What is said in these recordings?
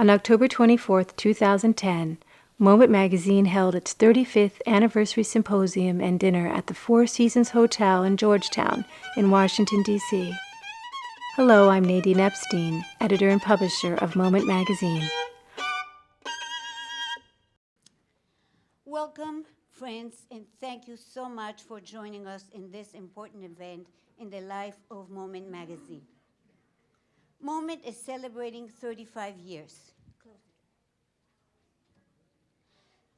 On October 24, 2010, Moment Magazine held its 35th anniversary symposium and dinner at the Four Seasons Hotel in Georgetown in Washington, D.C. Hello, I'm Nadine Epstein, editor and publisher of Moment Magazine. Welcome, friends, and thank you so much for joining us in this important event in the life of Moment Magazine. Moment is celebrating 35 years.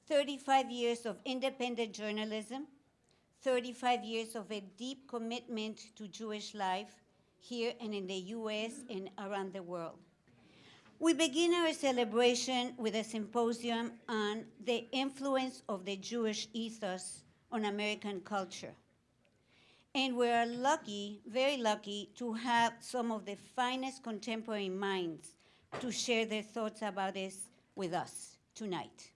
35 years of independent journalism, 35 years of a deep commitment to Jewish life here and in the US and around the world. We begin our celebration with a symposium on the influence of the Jewish ethos on American culture. And we are lucky, very lucky, to have some of the finest contemporary minds to share their thoughts about this with us tonight.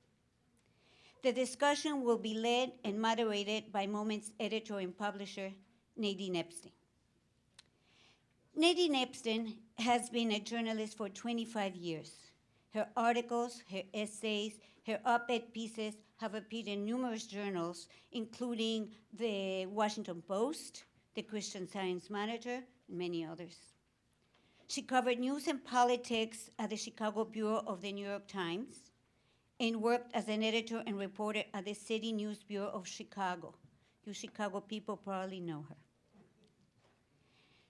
The discussion will be led and moderated by Moment's editor and publisher, Nadine Epstein. Nadine Epstein has been a journalist for 25 years. Her articles, her essays, her op-ed pieces have appeared in numerous journals, including the Washington Post, the Christian Science Monitor, and many others. She covered news and politics at the Chicago Bureau of the New York Times and worked as an editor and reporter at the City News Bureau of Chicago. You Chicago people probably know her.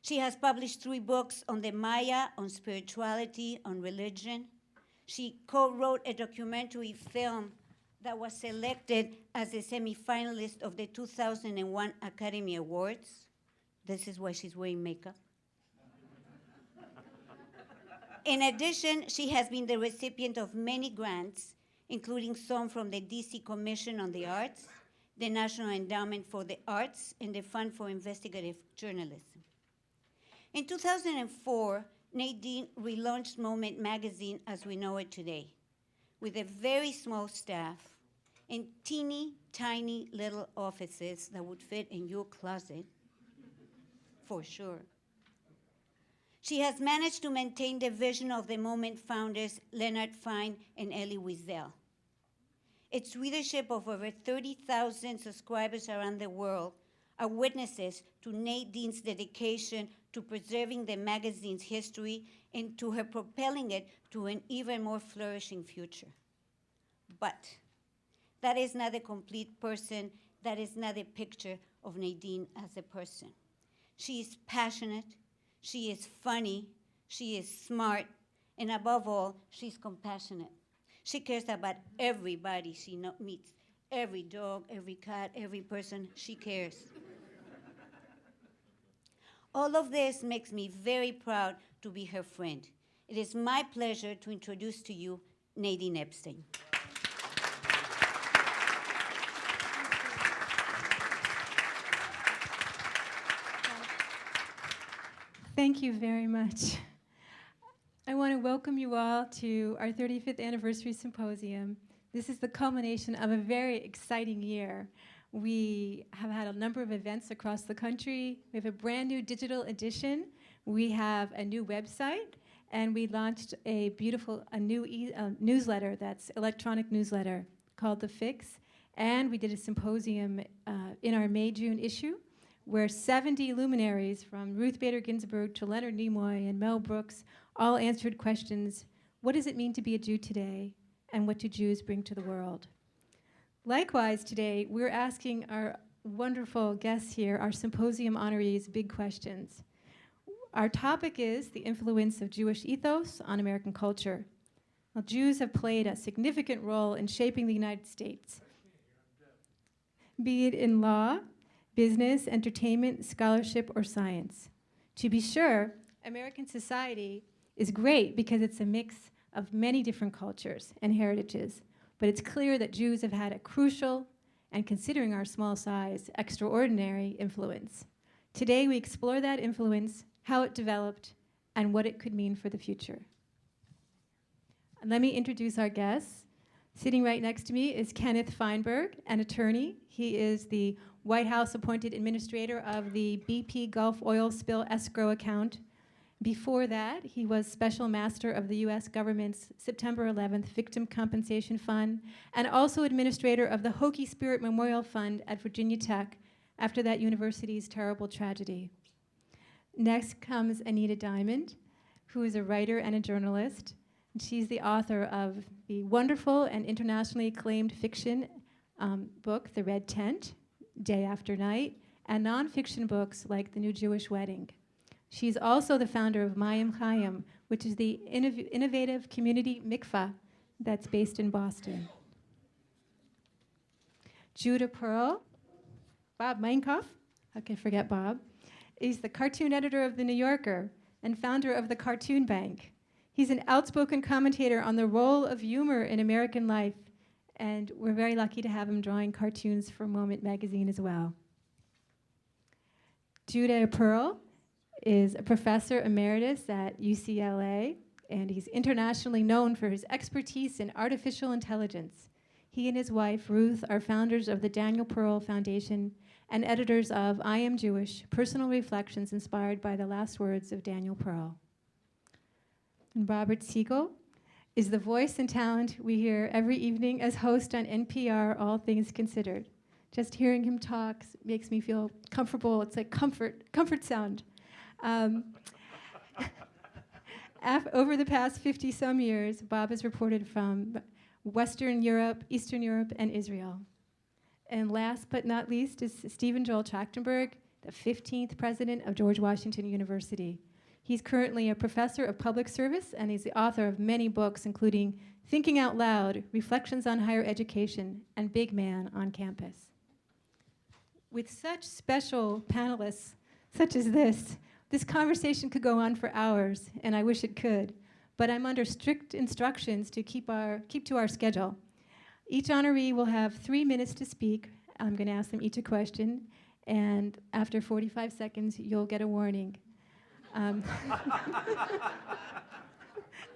She has published 3 books on the Maya, on spirituality, on religion. She co-wrote a documentary film that was selected as a semi-finalist of the 2001 Academy Awards. This is why she's wearing makeup. In addition, she has been the recipient of many grants, including some from the DC Commission on the Arts, the National Endowment for the Arts, and the Fund for Investigative Journalism. In 2004, Nadine relaunched Moment Magazine as we know it today, with a very small staff and teeny, tiny little offices that would fit in your closet, for sure. She has managed to maintain the vision of the Moment founders, Leonard Fein and Elie Wiesel. Its readership of over 30,000 subscribers around the world are witnesses to Nadine's dedication to preserving the magazine's history and to her propelling it to an even more flourishing future. But that is not a complete person. That is not a picture of Nadine as a person. She is passionate, she is funny, she is smart, and above all, she's compassionate. She cares about everybody she meets, every dog, every cat, every person, she cares. All of this makes me very proud to be her friend. It is my pleasure to introduce to you Nadine Epstein. Thank you very much. I want to welcome you all to our 35th anniversary symposium. This is the culmination of a very exciting year. We have had a number of events across the country. We have a brand new digital edition. We have a new website, and we launched a new newsletter, that's electronic newsletter, called The Fix. And we did a symposium in our May-June issue, where 70 luminaries, from Ruth Bader Ginsburg to Leonard Nimoy and Mel Brooks, all answered questions: what does it mean to be a Jew today, and what do Jews bring to the world? Likewise, today, we're asking our wonderful guests here, our symposium honorees, big questions. Our topic is the influence of Jewish ethos on American culture. Well, Jews have played a significant role in shaping the United States, be it in law, business, entertainment, scholarship, or science. To be sure, American society is great because it's a mix of many different cultures and heritages, but it's clear that Jews have had a crucial, and considering our small size, extraordinary influence. Today we explore that influence, how it developed, and what it could mean for the future. And let me introduce our guests. Sitting right next to me is Kenneth Feinberg, an attorney. He is the White House appointed administrator of the BP Gulf oil spill escrow account Before that, he was Special Master of the U.S. government's September 11th Victim Compensation Fund and also administrator of the Hokie Spirit Memorial Fund at Virginia Tech after that university's terrible tragedy. Next comes Anita Diamant, who is a writer and a journalist. She's the author of the wonderful and internationally acclaimed fiction book, The Red Tent, Day After Night, and nonfiction books like The New Jewish Wedding. She's also the founder of Mayim Chaim, which is the innovative community mikvah that's based in Boston. Judea Pearl, Bob Mankoff, how can I forget Bob? He's the cartoon editor of The New Yorker and founder of the Cartoon Bank. He's an outspoken commentator on the role of humor in American life, and we're very lucky to have him drawing cartoons for Moment magazine as well. Judea Pearl is a professor emeritus at UCLA, and he's internationally known for his expertise in artificial intelligence. He and his wife, Ruth, are founders of the Daniel Pearl Foundation and editors of I Am Jewish, Personal Reflections Inspired by the Last Words of Daniel Pearl. And Robert Siegel is the voice and talent we hear every evening as host on NPR, All Things Considered. Just hearing him talk makes me feel comfortable. It's like comfort sound. Over the past 50-some years, Bob has reported from Western Europe, Eastern Europe, and Israel. And last but not least is Stephen Joel Trachtenberg, the 15th president of George Washington University. He's currently a professor of public service, and he's the author of many books, including Thinking Out Loud, Reflections on Higher Education, and Big Man on Campus. With such special panelists such as this conversation could go on for hours, and I wish it could, but I'm under strict instructions to keep to our schedule. Each honoree will have 3 minutes to speak. I'm going to ask them each a question, and after 45 seconds, you'll get a warning.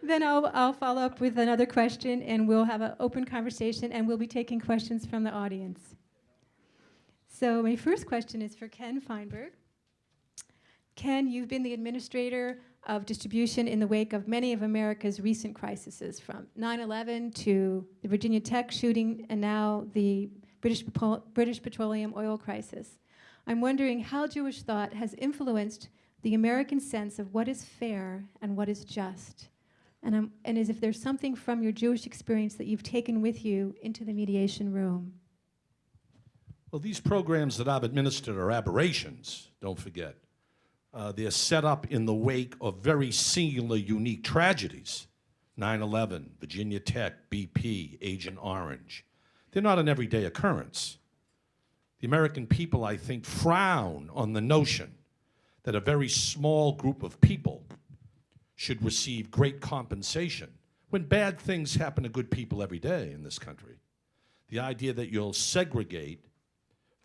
Then I'll follow up with another question, and we'll have an open conversation, and we'll be taking questions from the audience. So my first question is for Ken Feinberg. Ken, you've been the administrator of distribution in the wake of many of America's recent crises, from 9/11 to the Virginia Tech shooting and now the British petroleum oil crisis. I'm wondering how Jewish thought has influenced the American sense of what is fair and what is just, and as if there's something from your Jewish experience that you've taken with you into the mediation room. Well, these programs that I've administered are aberrations, don't forget. They're set up in the wake of very singular, unique tragedies. 9/11, Virginia Tech, BP, Agent Orange. They're not an everyday occurrence. The American people, I think, frown on the notion that a very small group of people should receive great compensation when bad things happen to good people every day in this country. The idea that you'll segregate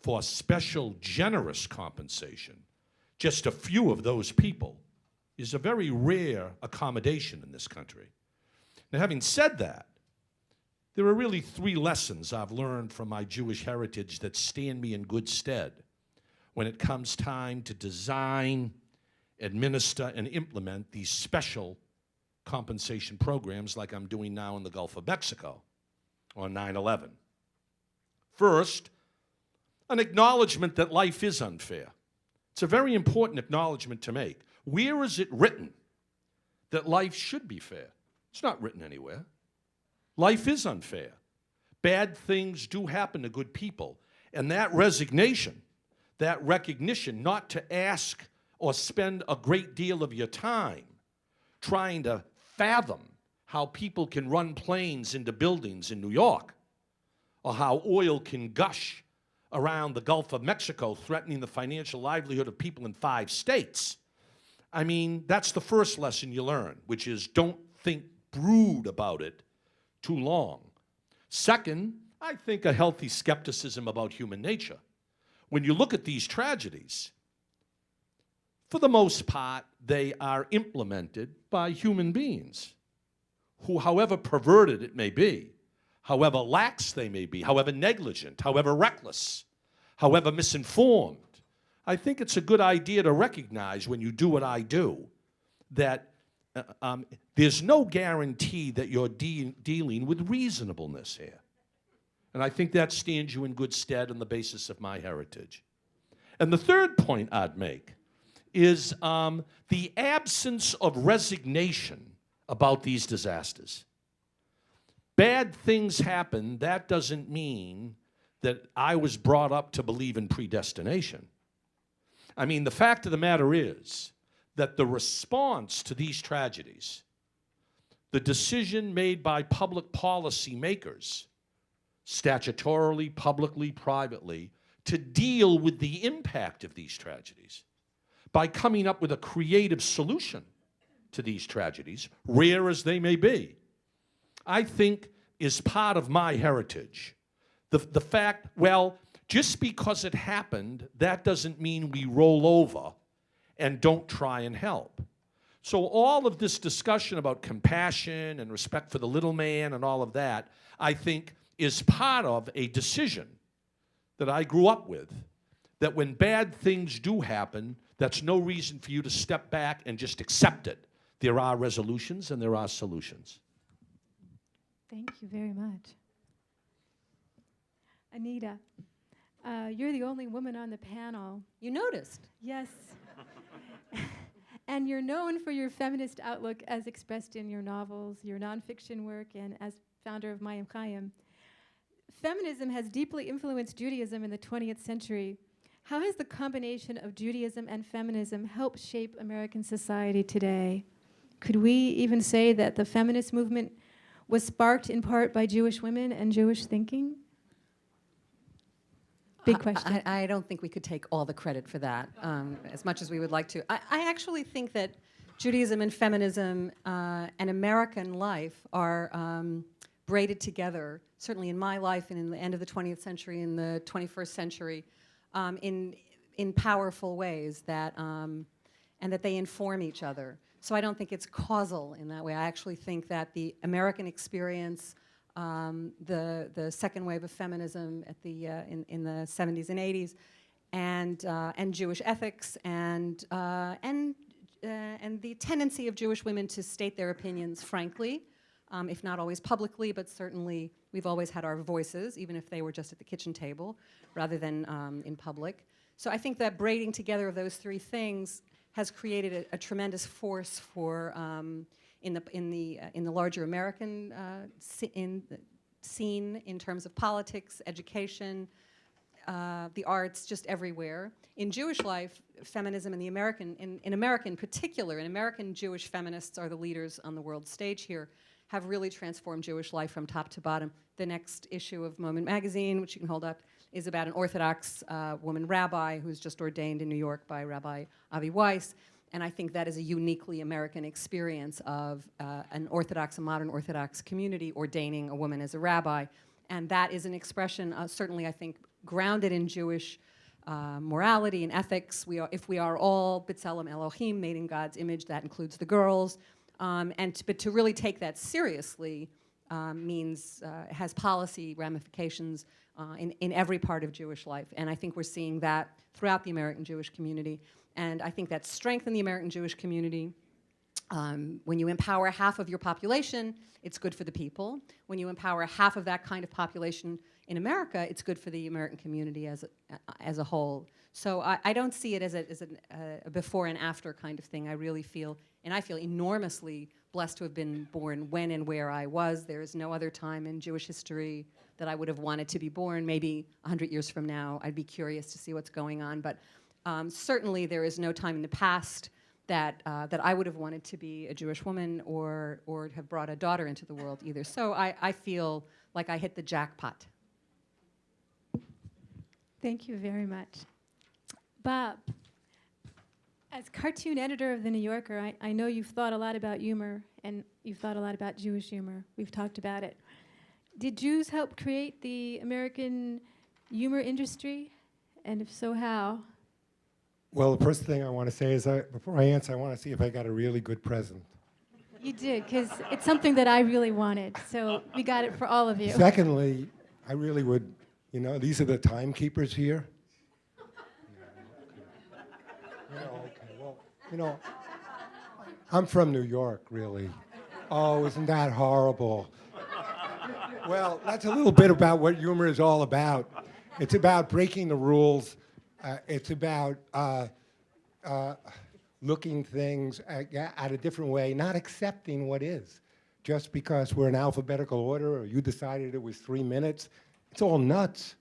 for special generous compensation just a few of those people is a very rare accommodation in this country. Now, having said that, there are really 3 lessons I've learned from my Jewish heritage that stand me in good stead when it comes time to design, administer, and implement these special compensation programs like I'm doing now in the Gulf of Mexico on 9/11. First, an acknowledgement that life is unfair. It's a very important acknowledgement to make. Where is it written that life should be fair? It's not written anywhere. Life is unfair. Bad things do happen to good people. And that resignation, that recognition not to ask or spend a great deal of your time trying to fathom how people can run planes into buildings in New York, or how oil can gush around the Gulf of Mexico, threatening the financial livelihood of people in 5 states. I mean, that's the first lesson you learn, which is don't brood about it too long. Second, I think a healthy skepticism about human nature. When you look at these tragedies, for the most part, they are implemented by human beings who, however perverted it may be, however lax they may be, however negligent, however reckless, however misinformed, I think it's a good idea to recognize when you do what I do, that there's no guarantee that you're dealing with reasonableness here. And I think that stands you in good stead on the basis of my heritage. And the third point I'd make is the absence of resignation about these disasters. Bad things happen, that doesn't mean that I was brought up to believe in predestination. I mean, the fact of the matter is that the response to these tragedies, the decision made by public policy makers, statutorily, publicly, privately, to deal with the impact of these tragedies by coming up with a creative solution to these tragedies, rare as they may be, I think is part of my heritage. The fact, well, just because it happened, that doesn't mean we roll over and don't try and help. So all of this discussion about compassion and respect for the little man and all of that, I think is part of a decision that I grew up with, that when bad things do happen, that's no reason for you to step back and just accept it. There are resolutions and there are solutions. Thank you very much. Anita, you're the only woman on the panel. You noticed. Yes. And you're known for your feminist outlook as expressed in your novels, your nonfiction work, and as founder of Mayim Chaim. Feminism has deeply influenced Judaism in the 20th century. How has the combination of Judaism and feminism helped shape American society today? Could we even say that the feminist movement was sparked in part by Jewish women and Jewish thinking? Big question. I don't think we could take all the credit for that, as much as we would like to. I actually think that Judaism and feminism and American life are braided together, certainly in my life and in the end of the 20th century, in the 21st century, in powerful ways that, and that they inform each other. So I don't think it's causal in that way. I actually think that the American experience, the second wave of feminism at the in the 70s and 80s, and Jewish ethics and the tendency of Jewish women to state their opinions frankly, if not always publicly, but certainly we've always had our voices, even if they were just at the kitchen table rather than in public. So I think that braiding together of those three things has created a tremendous force for in the larger American scene in terms of politics, education, the arts, just everywhere. In Jewish life, feminism in America in particular, and American Jewish feminists are the leaders on the world stage here, have really transformed Jewish life from top to bottom. The next issue of Moment magazine, which you can hold up, is about an Orthodox woman rabbi who's just ordained in New York by Rabbi Avi Weiss. And I think that is a uniquely American experience of a modern Orthodox community ordaining a woman as a rabbi. And that is an expression, certainly I think, grounded in Jewish morality and ethics. If we are all B'Tselem Elohim, made in God's image, that includes the girls. But to really take that seriously has policy ramifications in every part of Jewish life. And I think we're seeing that throughout the American Jewish community. And I think that strengthens the American Jewish community. When you empower half of your population, it's good for the people. When you empower half of that kind of population in America, it's good for the American community as a whole. So I don't see it as a before and after kind of thing. I really feel, and I feel enormously blessed to have been born when and where I was. There is no other time in Jewish history that I would have wanted to be born. Maybe 100 years from now, I'd be curious to see what's going on. But certainly there is no time in the past that I would have wanted to be a Jewish woman or have brought a daughter into the world either. So I feel like I hit the jackpot. Thank you very much. Bob, as cartoon editor of The New Yorker, I know you've thought a lot about humor, and you've thought a lot about Jewish humor. We've talked about it. Did Jews help create the American humor industry? And if so, how? Well, the first thing I want to say is, before I answer, I want to see if I got a really good present. You did, because it's something that I really wanted. So we got it for all of you. Secondly, I really would, these are the timekeepers here. I'm from New York, really. Oh, isn't that horrible? Well, that's a little bit about what humor is all about. It's about breaking the rules. It's about looking things at a different way, not accepting what is. Just because we're in alphabetical order or you decided it was 3 minutes, it's all nuts.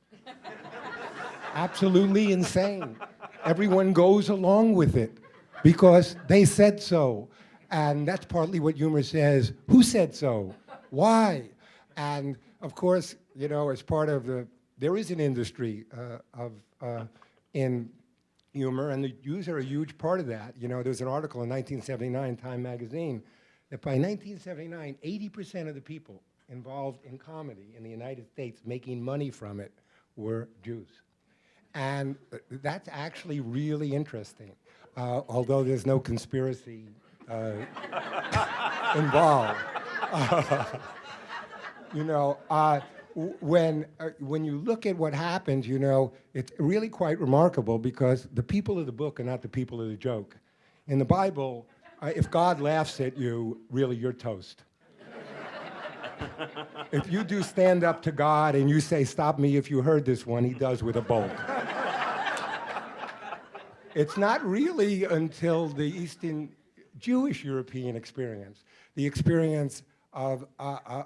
Absolutely insane. Everyone goes along with it because they said so. And that's partly what humor says. Who said so? Why? And of course, you know, as part of there is an industry in humor, and the Jews are a huge part of that. You know, there's an article in 1979, Time magazine, that by 1979, 80% of the people involved in comedy in the United States making money from it were Jews. And that's actually really interesting, although there's no conspiracy involved. You know, when you look at what happens, you know, it's really quite remarkable because the people of the book are not the people of the joke. In the Bible, if God laughs at you, really, you're toast. If you do stand up to God and you say, stop me if you heard this one, he does with a bolt. It's not really until the Eastern Jewish European experience, the experience of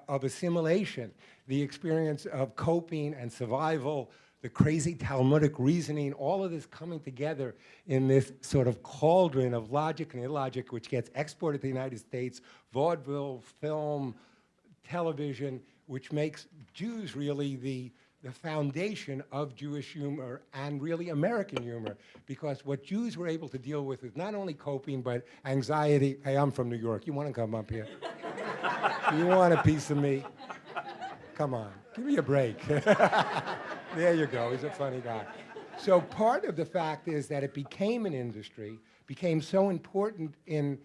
assimilation, the experience of coping and survival, the crazy Talmudic reasoning, all of this coming together in this sort of cauldron of logic and illogic, which gets exported to the United States, vaudeville, film, television, which makes Jews really the foundation of Jewish humor and really American humor, because what Jews were able to deal with is not only coping, but anxiety. Hey, I'm from New York. You want to come up here? You want a piece of me? Come on, give me a break. There you go, he's a funny guy. So part of the fact is that it became an industry, became so important in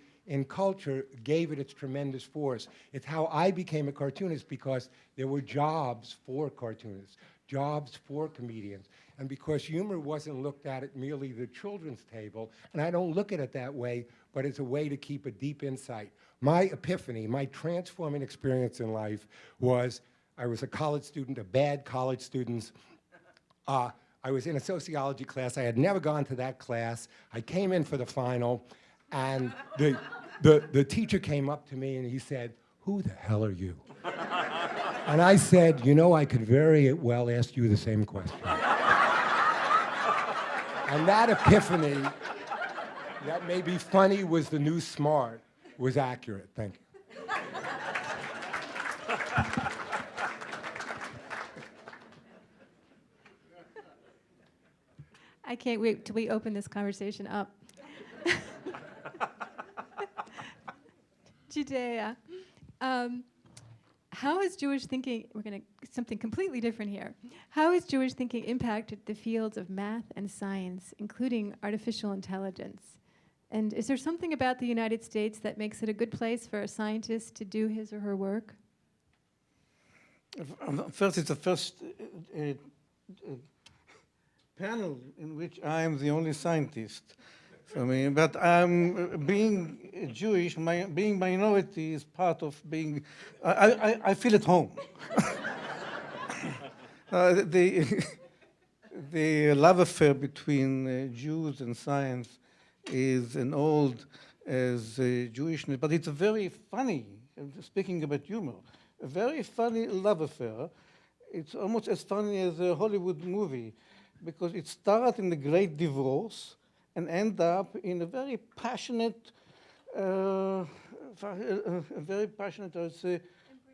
culture, gave it its tremendous force. It's how I became a cartoonist, because there were jobs for cartoonists, jobs for comedians. And because humor wasn't looked at merely the children's table, and I don't look at it that way, but it's a way to keep a deep insight. My epiphany, my transforming experience in life was, I was a college student, a bad college student. I was in a sociology class. I had never gone to that class. I came in for the final, and the teacher came up to me and he said, "Who the hell are you?" And I said, "You know, I could very well ask you the same question." And that epiphany, that may be funny was the new smart, was accurate. Thank you. I can't wait till we open this conversation up. Judea. How has Jewish thinking, we're going to, something completely different here. How has Jewish thinking impacted the fields of math and science, including artificial intelligence? And is there something about the United States that makes it a good place for a scientist to do his or her work? First, it's the first panel in which I am the only scientist. I mean, but being Jewish, being minority is part of being. I feel at home. The love affair between Jews and science is an old as Jewishness, but it's a very funny. Speaking about humor, a very funny love affair. It's almost as funny as a Hollywood movie, because it starts in the Great Divorce and end up in a very passionate, I would say,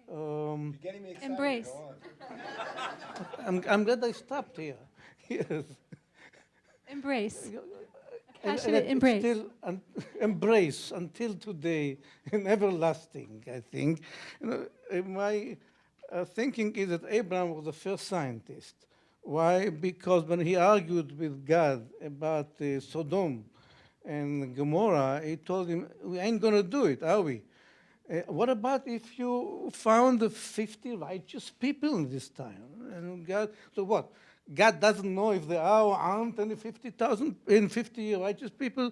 Getting me excited. Embrace. I'm glad I stopped here. Yes. Embrace. And Passionate embrace. Still embrace until today, and everlasting, I think. You know, my thinking is that Abraham was the first scientist. Why? Because when he argued with God about Sodom and Gomorrah, he told him, "We ain't going to do it, are we? What about if you found 50 righteous people in this time?" And God, so what? God doesn't know if there are or aren't any 50 righteous people.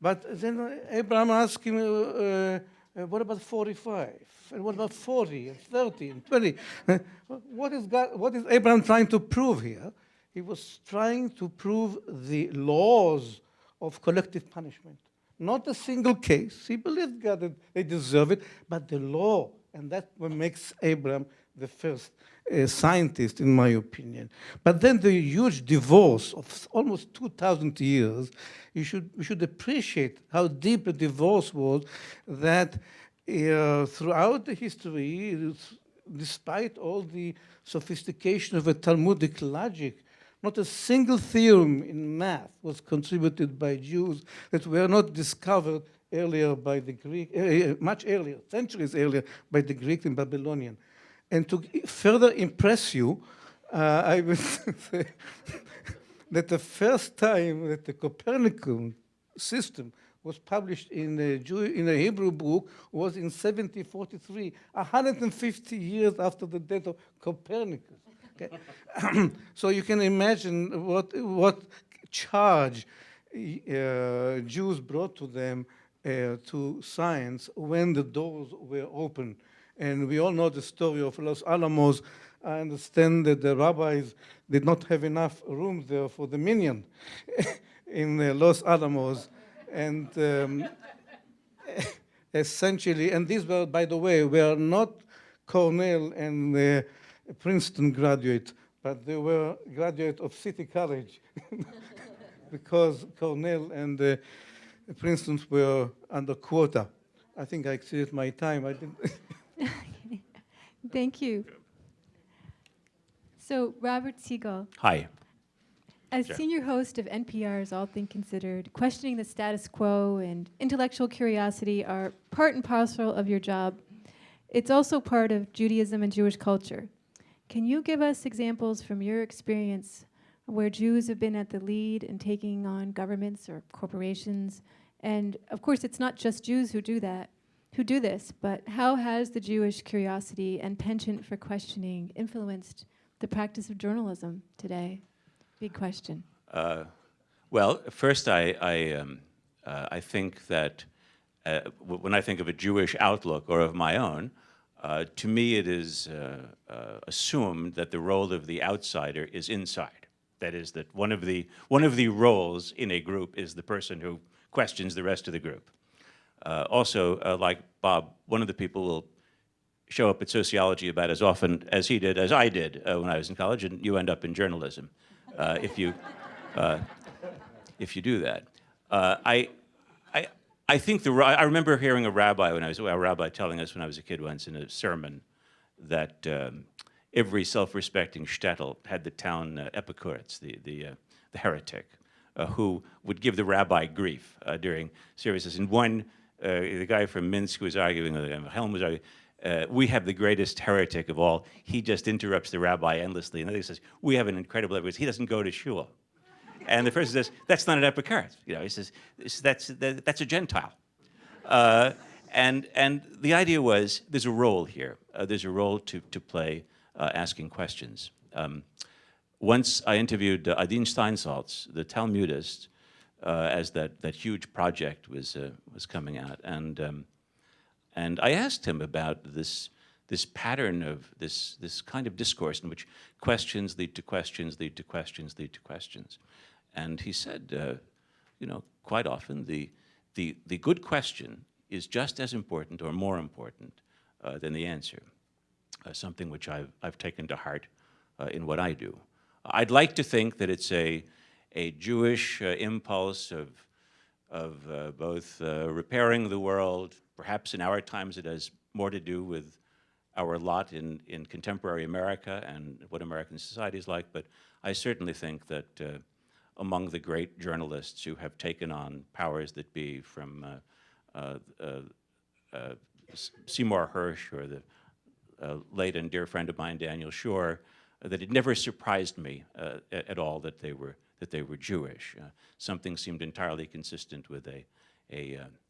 But then Abraham asked him, what about 45? And what about 40 and 30 and 20? What is Abraham trying to prove here? He was trying to prove the laws of collective punishment. Not a single case. He believed God that they deserve it, but the law. And that's what makes Abraham the first scientist, in my opinion. But then the huge divorce of almost 2,000 years, we should appreciate how deep the divorce was, that throughout the history, despite all the sophistication of a Talmudic logic, not a single theorem in math was contributed by Jews that were not discovered earlier by the Greek, much earlier, centuries earlier, by the Greek and Babylonian. And to further impress you, I would say that the first time that the Copernican system was published in a Hebrew book was in 1743, 150 years after the death of Copernicus. Okay? So you can imagine what charge Jews brought to them, to science, when the doors were open. And we all know the story of Los Alamos. I understand that the rabbis did not have enough room there for the minyan in Los Alamos. And essentially, and these were, by the way, were not Cornell and Princeton graduates, but they were graduates of City College because Cornell and Princeton were under quota. I think I exceeded my time. I didn't. Thank you. So, Robert Siegel. Hi. As Sure. senior host of NPR's All Things Considered, questioning the status quo and intellectual curiosity are part and parcel of your job. It's also part of Judaism and Jewish culture. Can you give us examples from your experience where Jews have been at the lead in taking on governments or corporations? And of course, it's not just Jews who do this, but how has the Jewish curiosity and penchant for questioning influenced the practice of journalism today? Big question. Well, first, I think that when I think of a Jewish outlook or of my own, to me it is assumed that the role of the outsider is inside. That is, that one of the roles in a group is the person who questions the rest of the group. Also, like Bob, one of the people will show up at sociology about as often as he did, as I did when I was in college, and you end up in journalism if you do that. I think I remember hearing a rabbi telling us when I was a kid once in a sermon that every self-respecting shtetl had the town Epicurus, the heretic, who would give the rabbi grief during services. And one, the guy from Minsk was arguing, Helm was arguing, we have the greatest heretic of all. He just interrupts the rabbi endlessly. And then he says, we have an incredible evidence. He doesn't go to shul. And the person says, that's not an Epicurus. He says, that's a Gentile. And the idea was, there's a role here. There's a role to play asking questions. Once I interviewed Adin Steinsaltz, the Talmudist, as that huge project was coming out. And I asked him about this pattern of this kind of discourse in which questions lead to questions, lead to questions, lead to questions. And he said, quite often the good question is just as important or more important than the answer, something which I've taken to heart in what I do. I'd like to think that it's a Jewish impulse of both repairing the world. Perhaps in our times it has more to do with our lot in contemporary America and what American society is like, but I certainly think that among the great journalists who have taken on powers that be, from Seymour Hersh or the late and dear friend of mine, Daniel Shore, that it never surprised me at all that they were Jewish. Something seemed entirely consistent with a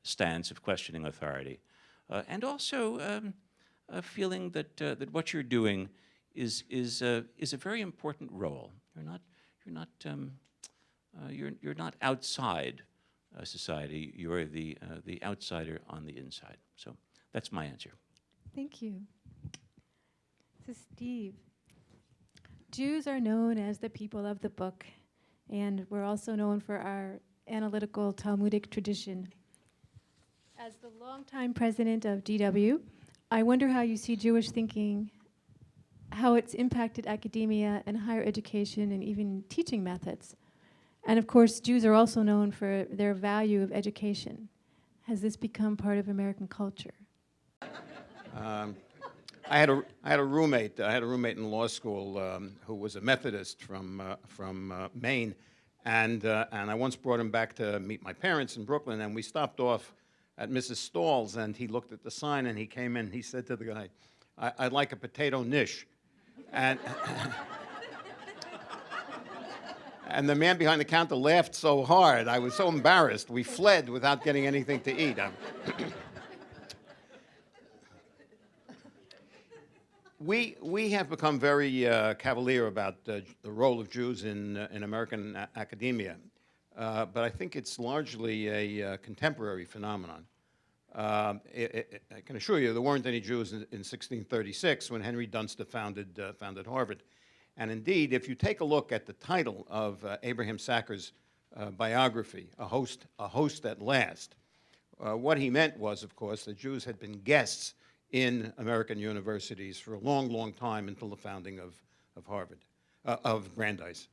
stance of questioning authority, and also a feeling that what you're doing is a very important role. You're not outside society. You're the outsider on the inside. So that's my answer. Thank you. This is Steve. Jews are known as the people of the book, and we're also known for our analytical Talmudic tradition. As the longtime president of GW, I wonder how you see Jewish thinking, how it's impacted academia and higher education and even teaching methods. And of course, Jews are also known for their value of education. Has this become part of American culture? I had a roommate. I had a roommate in law school who was a Methodist from Maine, and I once brought him back to meet my parents in Brooklyn, and we stopped off at Mrs. Stahl's, and he looked at the sign, and he came in, and he said to the guy, "I'd like a potato niche," and and the man behind the counter laughed so hard, I was so embarrassed. We fled without getting anything to eat. We have become very cavalier about the role of Jews in American academia, but I think it's largely a contemporary phenomenon. I can assure you there weren't any Jews in 1636 when Henry Dunster founded Harvard. And indeed, if you take a look at the title of Abraham Sacker's biography, A Host at Last, what he meant was, of course, that Jews had been guests in American universities for a long, long time until the founding of Harvard, of Brandeis.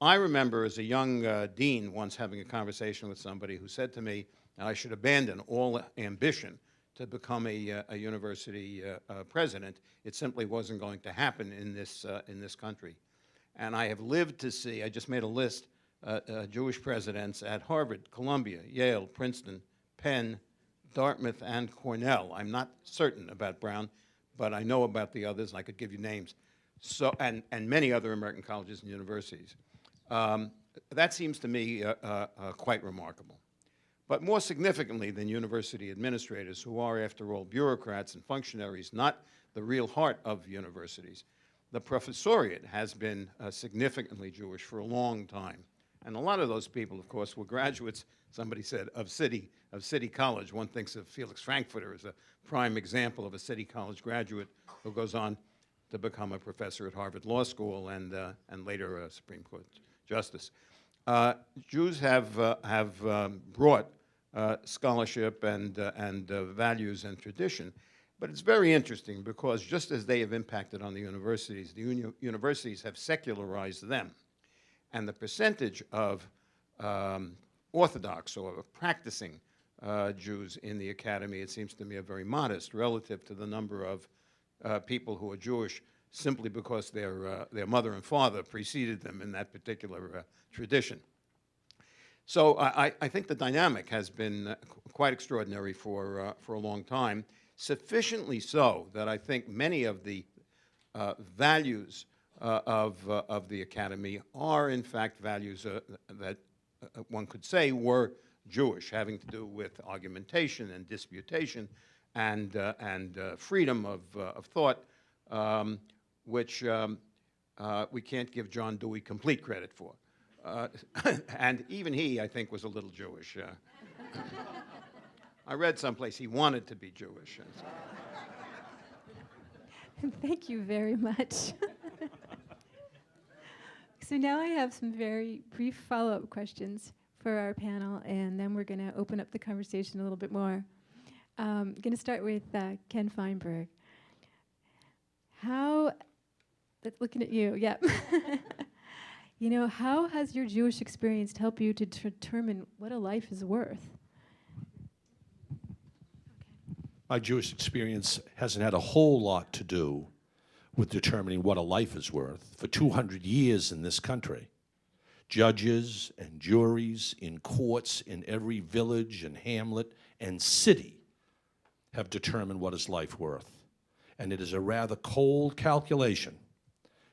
I remember as a young dean once having a conversation with somebody who said to me that I should abandon all ambition to become a university president. It simply wasn't going to happen in this country. And I have lived to see, I just made a list, Jewish presidents at Harvard, Columbia, Yale, Princeton, Penn, Dartmouth, and Cornell. I'm not certain about Brown, but I know about the others, and I could give you names. So, and many other American colleges and universities. That seems to me quite remarkable. But more significantly than university administrators, who are, after all, bureaucrats and functionaries, not the real heart of universities, the professoriate has been significantly Jewish for a long time. And a lot of those people, of course, were graduates, somebody said, of City College. One thinks of Felix Frankfurter as a prime example of a City College graduate who goes on to become a professor at Harvard Law School and later a Supreme Court justice. Jews have brought scholarship and values and tradition, but it's very interesting because just as they have impacted on the universities have secularized them. And the percentage of Orthodox or practicing Jews in the academy, it seems to me, are very modest relative to the number of people who are Jewish simply because their mother and father preceded them in that particular tradition. So I think the dynamic has been quite extraordinary for a long time, sufficiently so that I think many of the values of the academy are, in fact, values that one could say were Jewish, having to do with argumentation and disputation and freedom of thought, which we can't give John Dewey complete credit for. And even he, I think, was a little Jewish. I read someplace he wanted to be Jewish. Thank you very much. So now I have some very brief follow-up questions for our panel, and then we're going to open up the conversation a little bit more. I'm going to start with Ken Feinberg. Looking at you, yep. You know, how has your Jewish experience helped you to determine what a life is worth? My Jewish experience hasn't had a whole lot to do with determining what a life is worth. For 200 years in this country, judges and juries in courts in every village and hamlet and city have determined what is life worth. And it is a rather cold calculation.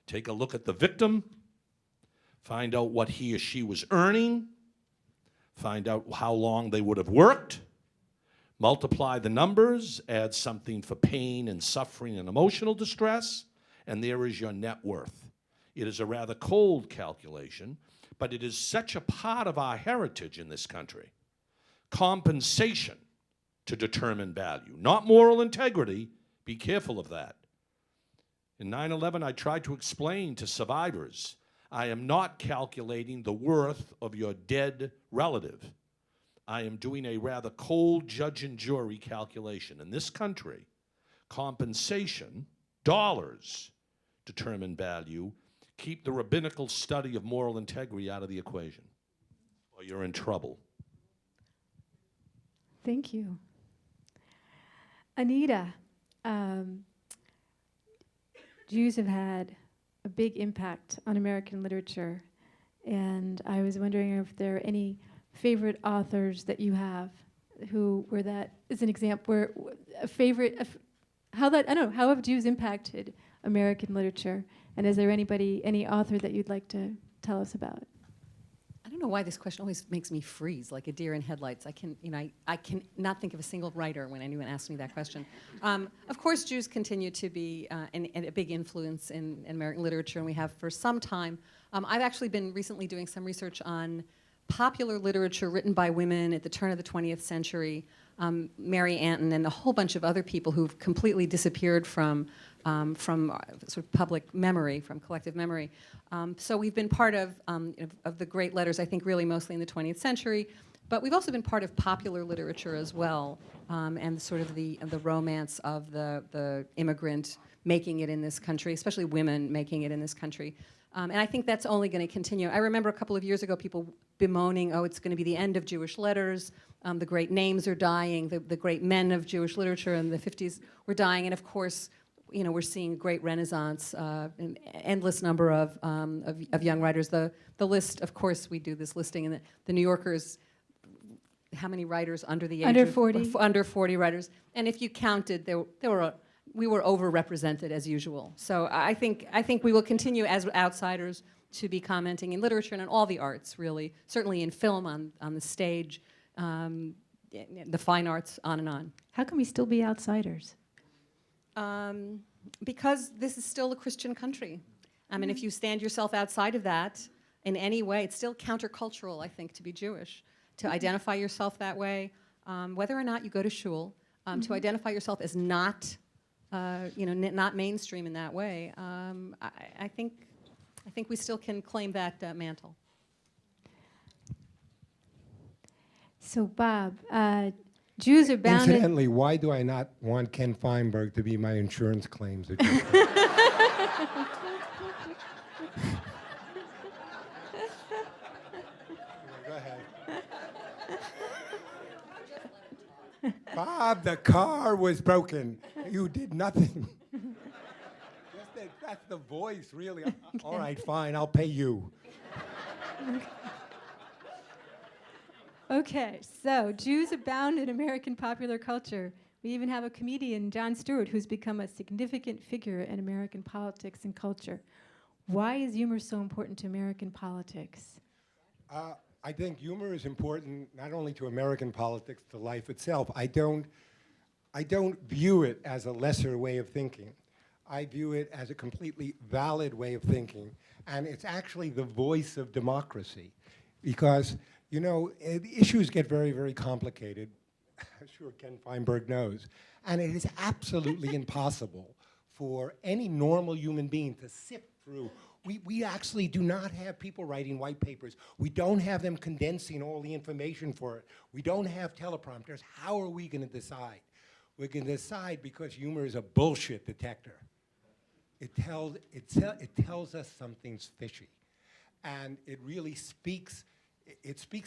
Take a look at the victim, find out what he or she was earning, find out how long they would have worked, multiply the numbers, add something for pain and suffering and emotional distress, and there is your net worth. It is a rather cold calculation, but it is such a part of our heritage in this country compensation to determine value, not moral integrity. Be careful of that. In 9/11, I tried to explain to survivors, I am not calculating the worth of your dead relative. I am doing a rather cold judge and jury calculation. In this country, compensation, dollars, determine value. Keep the rabbinical study of moral integrity out of the equation, or you're in trouble. Thank you. Anita, Jews have had a big impact on American literature, and I was wondering if there are any favorite authors that you have who were that, as an example, where a favorite, how have Jews impacted American literature, and is there any author that you'd like to tell us about? I don't know why this question always makes me freeze like a deer in headlights. I can not think of a single writer when anyone asks me that question. Of course, Jews continue to be a big influence in American literature, and we have for some time. I've actually been recently doing some research on popular literature written by women at the turn of the 20th century, Mary Anton and a whole bunch of other people who've completely disappeared from sort of public memory, from collective memory. So we've been part of the great letters, I think really mostly in the 20th century, but we've also been part of popular literature as well, and sort of the romance of the immigrant making it in this country, especially women making it in this country. And I think that's only going to continue. I remember a couple of years ago people bemoaning, oh, it's going to be the end of Jewish letters, the great names are dying, the great men of Jewish literature in the 50s were dying, and of course, we're seeing great renaissance, an endless number of young writers. The list, of course, we do this listing in the New Yorker's, how many writers under the age Under of 40. Under 40 writers, and if you counted, we were overrepresented as usual. So I think we will continue as outsiders to be commenting in literature and in all the arts, really. Certainly in film, on the stage, the fine arts, on and on. How can we still be outsiders? Because this is still a Christian country. I mean, if you stand yourself outside of that in any way, it's still countercultural, I think, to be Jewish, to identify yourself that way, whether or not you go to shul, to identify yourself as not, not mainstream in that way. I think we still can claim that mantle. So, Bob, Jews are bound. Incidentally, why do I not want Ken Feinberg to be my insurance claims adjuster? Go ahead. Bob, the car was broken. You did nothing. That's the voice, really. Okay. All right, fine, I'll pay you. Okay, so Jews abound in American popular culture. We even have a comedian, Jon Stewart, who's become a significant figure in American politics and culture. Why is humor so important to American politics? I think humor is important not only to American politics, to life itself. I don't view it as a lesser way of thinking. I view it as a completely valid way of thinking, and it's actually the voice of democracy, because issues get very, very complicated. I'm sure Ken Feinberg knows. And it is absolutely impossible for any normal human being to sift through. We actually do not have people writing white papers. We don't have them condensing all the information for it. We don't have teleprompters. How are we going to decide? We're going to decide because humor is a bullshit detector. It tells us something's fishy. And it really speaks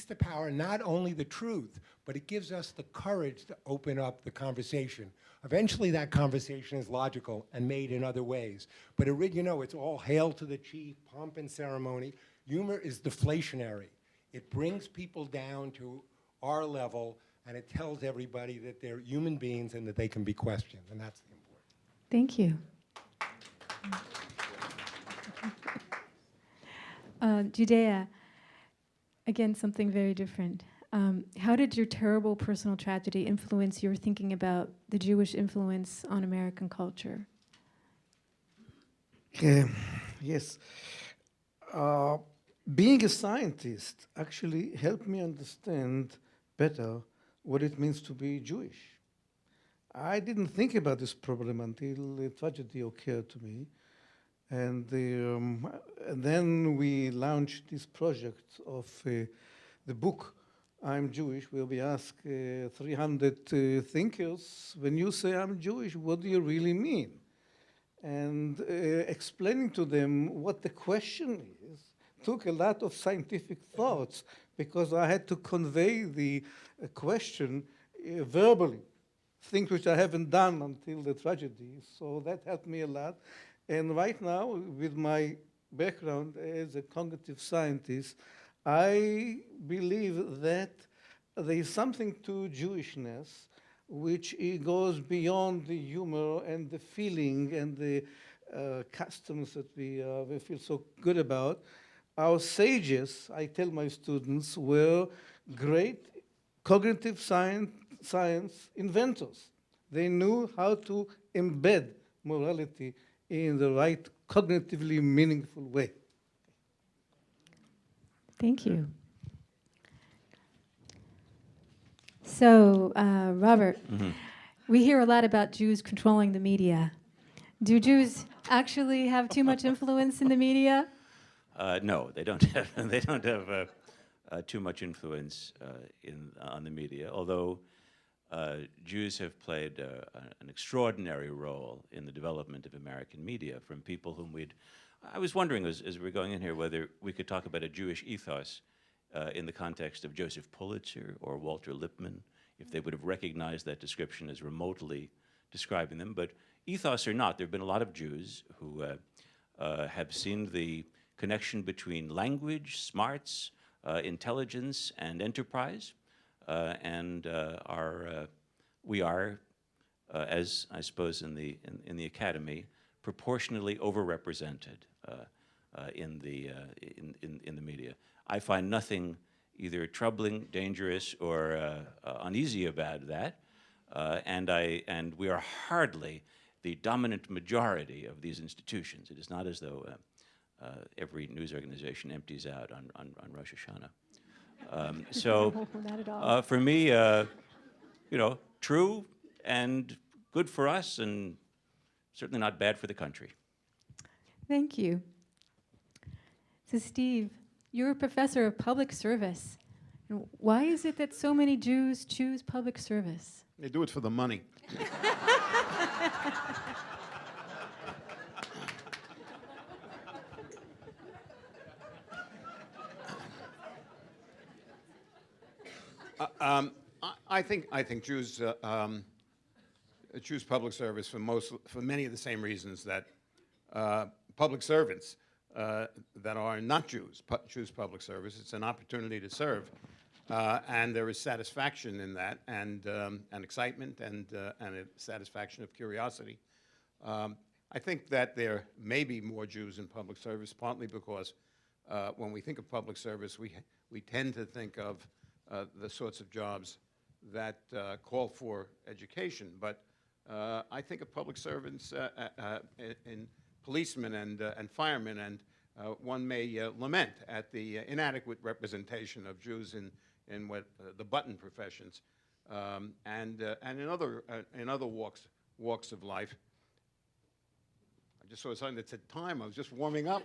to power, not only the truth, but it gives us the courage to open up the conversation. Eventually that conversation is logical and made in other ways. But it's all hail to the chief, pomp and ceremony. Humor is deflationary. It brings people down to our level, and it tells everybody that they're human beings and that they can be questioned, and that's the important. Thank you. Judea. Again, something very different. How did your terrible personal tragedy influence your thinking about the Jewish influence on American culture? Yes. Being a scientist actually helped me understand better what it means to be Jewish. I didn't think about this problem until the tragedy occurred to me. And then we launched this project of the book, I'm Jewish, where we ask 300 thinkers, when you say I'm Jewish, what do you really mean? And explaining to them what the question is took a lot of scientific thoughts, because I had to convey the question verbally, things which I haven't done until the tragedy. So that helped me a lot. And right now, with my background as a cognitive scientist, I believe that there is something to Jewishness which goes beyond the humor and the feeling and the customs that we feel so good about. Our sages, I tell my students, were great cognitive science inventors. They knew how to embed morality in the right cognitively meaningful way. Thank you. So, Robert, we hear a lot about Jews controlling the media. Do Jews actually have too much influence in the media? No, they don't have. They don't have too much influence on the media. Although Jews have played an extraordinary role in the development of American media, from people whom I was wondering as we were going in here whether we could talk about a Jewish ethos in the context of Joseph Pulitzer or Walter Lippmann, if they would have recognized that description as remotely describing them. But ethos or not, there have been a lot of Jews who have seen the connection between language, smarts, intelligence, and enterprise, and we are, as I suppose in the academy, proportionally overrepresented in the media. I find nothing either troubling, dangerous, or uneasy about that, and we are hardly the dominant majority of these institutions. It is not as though every news organization empties out on Rosh Hashanah. So Not at all. for me, true and good for us, and certainly not bad for the country. Thank you. So, Steve, you're a professor of public service. And why is it that so many Jews choose public service? They do it for the money. I think Jews choose public service for many of the same reasons that public servants that are not Jews choose public service. It's an opportunity to serve, and there is satisfaction in that, and excitement, and a satisfaction of curiosity. I think that there may be more Jews in public service, partly because when we think of public service, we tend to think of the sorts of jobs that call for education. But I think of public servants in policemen and firemen, and one may lament at the inadequate representation of Jews in what the button professions, and in other walks of life. I just saw something that said time. I was just warming up.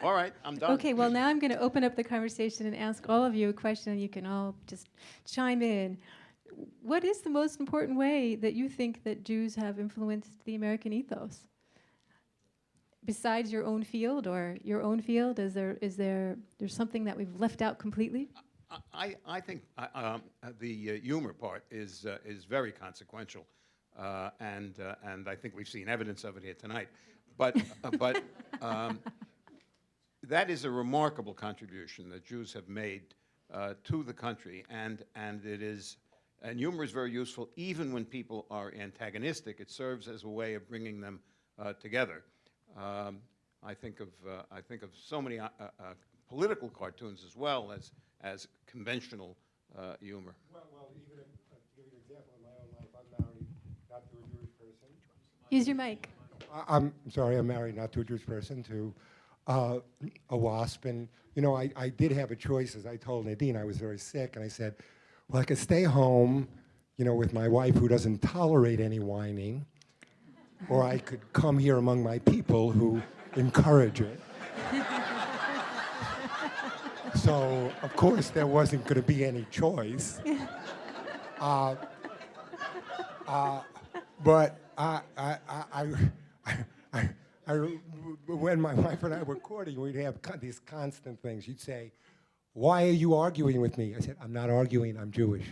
All right, I'm done. Okay, well, now I'm going to open up the conversation and ask all of you a question, and you can all just chime in. What is the most important way that you think that Jews have influenced the American ethos? Besides your own field, is there something that we've left out completely? I think the humor part is very consequential, and I think we've seen evidence of it here tonight. But that is a remarkable contribution that Jews have made to the country, and humor is very useful even when people are antagonistic. It serves as a way of bringing them together. I think of so many political cartoons as well as conventional humor. Well, even to give you an example, in my own life, I'm married not to a Jewish person. Use your mic. I'm sorry, I'm married not to a Jewish person, to a WASP. And, I did have a choice. As I told Nadine, I was very sick, and I said, Well, I could stay home, with my wife who doesn't tolerate any whining, or I could come here among my people who encourage it. So, of course, there wasn't going to be any choice. But when my wife and I were courting, we'd have these constant things. She'd say, "Why are you arguing with me?" I said, "I'm not arguing, I'm Jewish."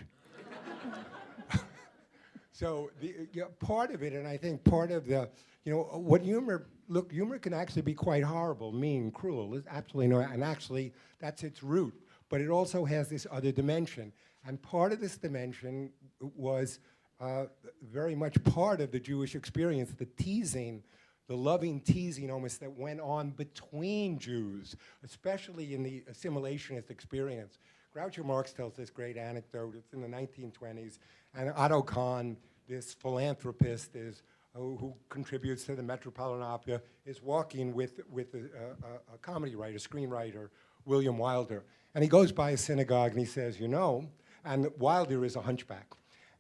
So part of it, and I think part of the, what humor can actually be quite horrible, mean, cruel. It's absolutely no, and actually that's its root. But it also has this other dimension. And part of this dimension was very much part of the Jewish experience, the teasing, the loving teasing almost that went on between Jews, especially in the assimilationist experience. Groucho Marx tells this great anecdote. It's in the 1920s. And Otto Kahn, this philanthropist, who contributes to the Metropolitan Opera, is walking with a comedy writer, screenwriter, William Wilder. And he goes by a synagogue and he says, and Wilder is a hunchback.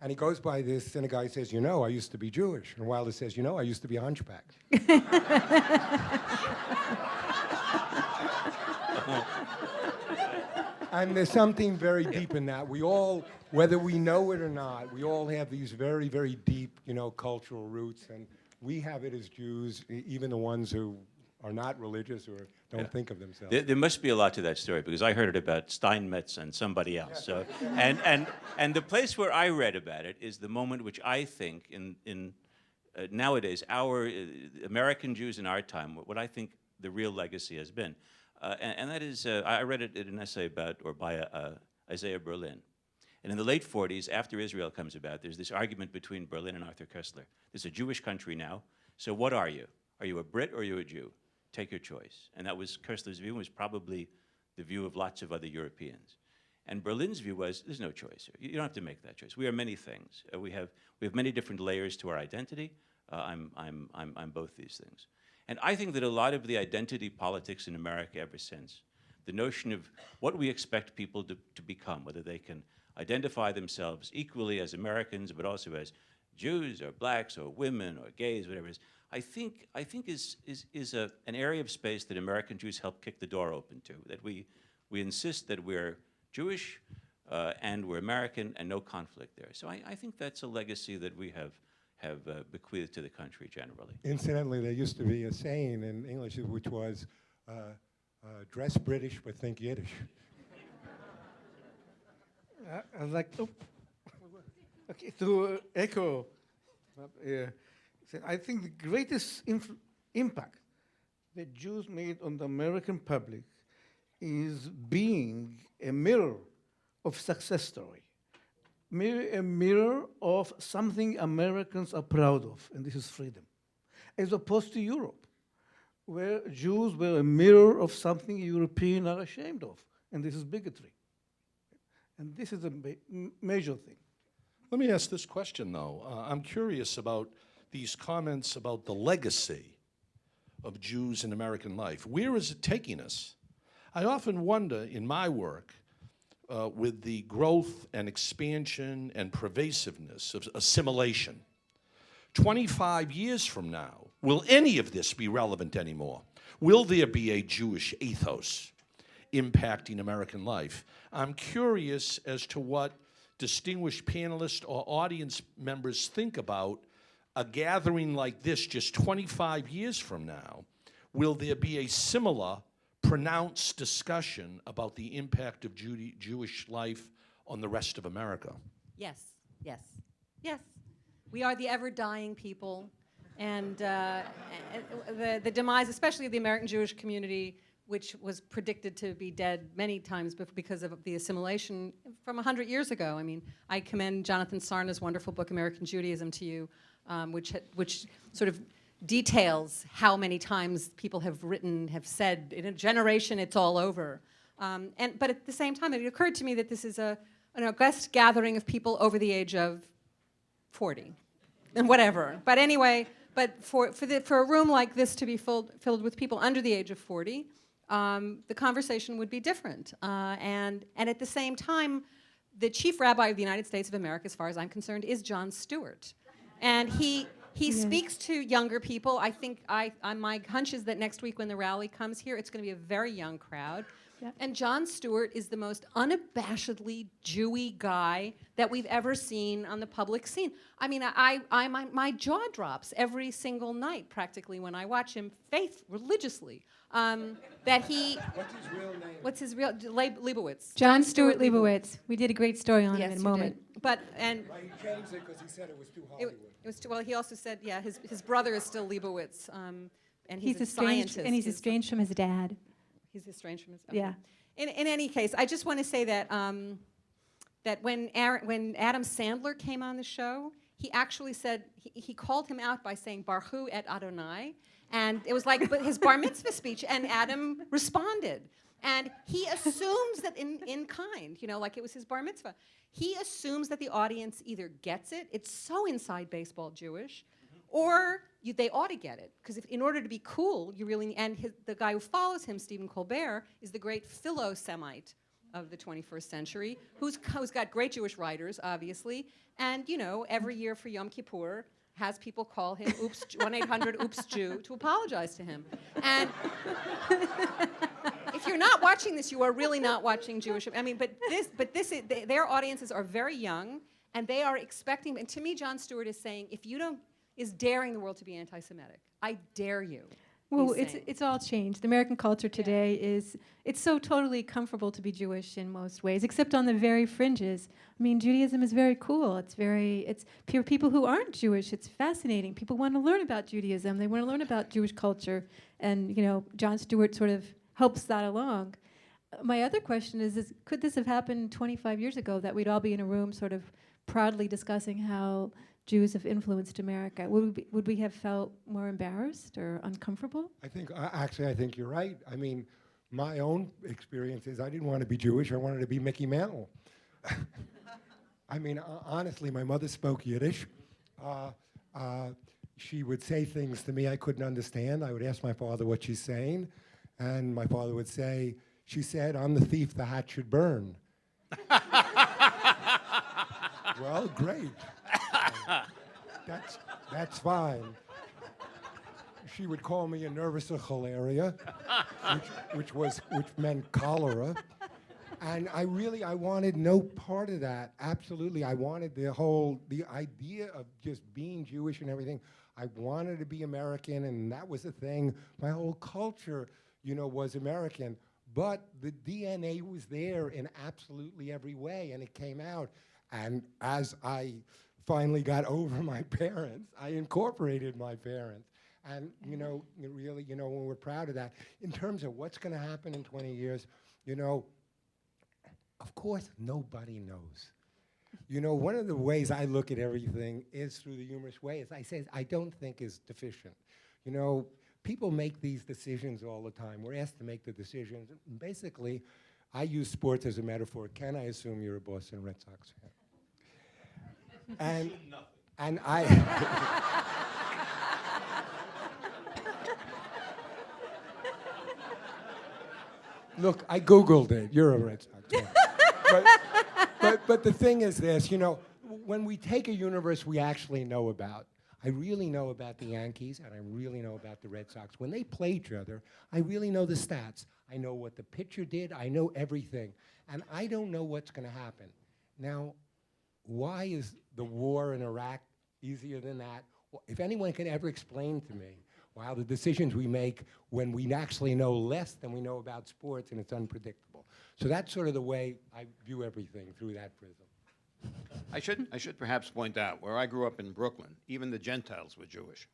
And he goes by this synagogue and says, I used to be Jewish. And Wilder says, I used to be a hunchback. And there's something very deep in that. We all, whether we know it or not, we all have these very, very deep, cultural roots. And we have it as Jews, even the ones who are not religious or don't think of themselves. There must be a lot to that story, because I heard it about Steinmetz and somebody else. So, and the place where I read about it is the moment which I think in nowadays, our American Jews in our time, what I think the real legacy has been. And that is, I read it in an essay by Isaiah Berlin. And in the late 40s, after Israel comes about, there's this argument between Berlin and Arthur Koestler. It's a Jewish country now, so what are you? Are you a Brit or are you a Jew? Take your choice. And that was Koestler's view, was probably the view of lots of other Europeans. And Berlin's view was, there's no choice. You don't have to make that choice. We are many things. We have many different layers to our identity. I'm both these things. And I think that a lot of the identity politics in America ever since, the notion of what we expect people to become, whether they can identify themselves equally as Americans, but also as Jews or blacks or women or gays, whatever it is, I think is an area of space that American Jews help kick the door open to, that we insist that we're Jewish and we're American and no conflict there. So I think that's a legacy that we have bequeathed to the country generally. Incidentally, there used to be a saying in English which was, dress British but think Yiddish. I'd like to echo. I think the greatest impact that Jews made on the American public is being a mirror of success story. A mirror of something Americans are proud of, and this is freedom. As opposed to Europe, where Jews were a mirror of something Europeans are ashamed of, and this is bigotry. And this is a major thing. Let me ask this question, though. I'm curious about these comments about the legacy of Jews in American life. Where is it taking us? I often wonder in my work, with the growth and expansion and pervasiveness of assimilation, 25 years from now, will any of this be relevant anymore? Will there be a Jewish ethos impacting American life? I'm curious as to what distinguished panelists or audience members think about a gathering like this just 25 years from now. Will there be a similar pronounced discussion about the impact of Jewish life on the rest of America? Yes, yes, yes. We are the ever-dying people, and the demise, especially of the American Jewish community, which was predicted to be dead many times because of the assimilation from 100 years ago. I mean, I commend Jonathan Sarna's wonderful book, American Judaism, to you, which sort of details how many times people have said, in a generation, it's all over. But at the same time, it occurred to me that this is an august gathering of people over the age of 40, and whatever. But anyway, for a room like this to be filled with people under the age of 40, the conversation would be different. And at the same time, the chief rabbi of the United States of America, as far as I'm concerned, is Jon Stewart. And he speaks to younger people. I think my hunch is that next week when the rally comes here, it's going to be a very young crowd. Yep. And Jon Stewart is the most unabashedly Jewy guy that we've ever seen on the public scene. I mean, my jaw drops every single night, practically, when I watch him religiously. That he... What's his real name? What's his real... Leibowitz. Jon Stewart Leibowitz. We did a great story on him in a moment. But, Right, he changed it because he said it was too Hollywood. It was too, well, he also said, yeah, his brother is still Leibowitz, and he's a estranged, scientist. and he's estranged from his dad. He's estranged from his... Okay. Yeah. In any case, I just want to say that that when Adam Sandler came on the show, he actually said, he called him out by saying, Baruch et Adonai, and it was like his bar mitzvah speech, and Adam responded. And he assumes that in kind, you know, like it was his bar mitzvah. He assumes that the audience either gets it, it's so inside baseball Jewish, or they ought to get it. Because in order to be cool, you really, and the guy who follows him, Stephen Colbert, is the great philo-Semite of the 21st century, who's got great Jewish writers, obviously, and, you know, every year for Yom Kippur, has people call him 1-800-OOPS-Jew to apologize to him. And if you're not watching this, you are really not watching Jewish. I mean, their audiences are very young, and they are expecting, and to me, Jon Stewart is saying, is daring the world to be anti-Semitic. I dare you. Well, it's all changed. The American culture today it's so totally comfortable to be Jewish in most ways, except on the very fringes. I mean, Judaism is very cool. It's for people who aren't Jewish, it's fascinating. People want to learn about Judaism. They want to learn about Jewish culture. And, you know, Jon Stewart sort of helps that along. My other question is could this have happened 25 years ago, that we'd all be in a room sort of proudly discussing how Jews have influenced America? Would we have felt more embarrassed or uncomfortable? I think you're right. I mean, my own experience is I didn't want to be Jewish. I wanted to be Mickey Mantle. I mean, honestly, my mother spoke Yiddish. She would say things to me I couldn't understand. I would ask my father what she's saying, and my father would say, she said, I'm the thief, the hat should burn. Well, great. That's fine. She would call me a nervous achalaria, which meant cholera. And I wanted no part of that. Absolutely, I wanted the idea of just being Jewish and everything. I wanted to be American, and that was the thing. My whole culture, you know, was American. But the DNA was there in absolutely every way, and it came out. And as I finally got over my parents, I incorporated my parents. And, you know, really, you know, when we're proud of that. In terms of what's going to happen in 20 years, you know, of course, nobody knows. You know, one of the ways I look at everything is through the humorous way, as I say, I don't think is deficient. You know, people make these decisions all the time. We're asked to make the decisions. And basically, I use sports as a metaphor. Ken, I assume you're a Boston Red Sox fan. And I look, I Googled it. You're a Red Sox fan. but the thing is this, you know, when we take a universe we actually know about, I really know about the Yankees and I really know about the Red Sox. When they play each other, I really know the stats. I know what the pitcher did. I know everything. And I don't know what's going to happen. Now, why is the war in Iraq easier than that? Well, if anyone can ever explain to me, wow, the decisions we make when we actually know less than we know about sports and it's unpredictable. So that's sort of the way I view everything, through that prism. I should perhaps point out, where I grew up in Brooklyn, even the Gentiles were Jewish.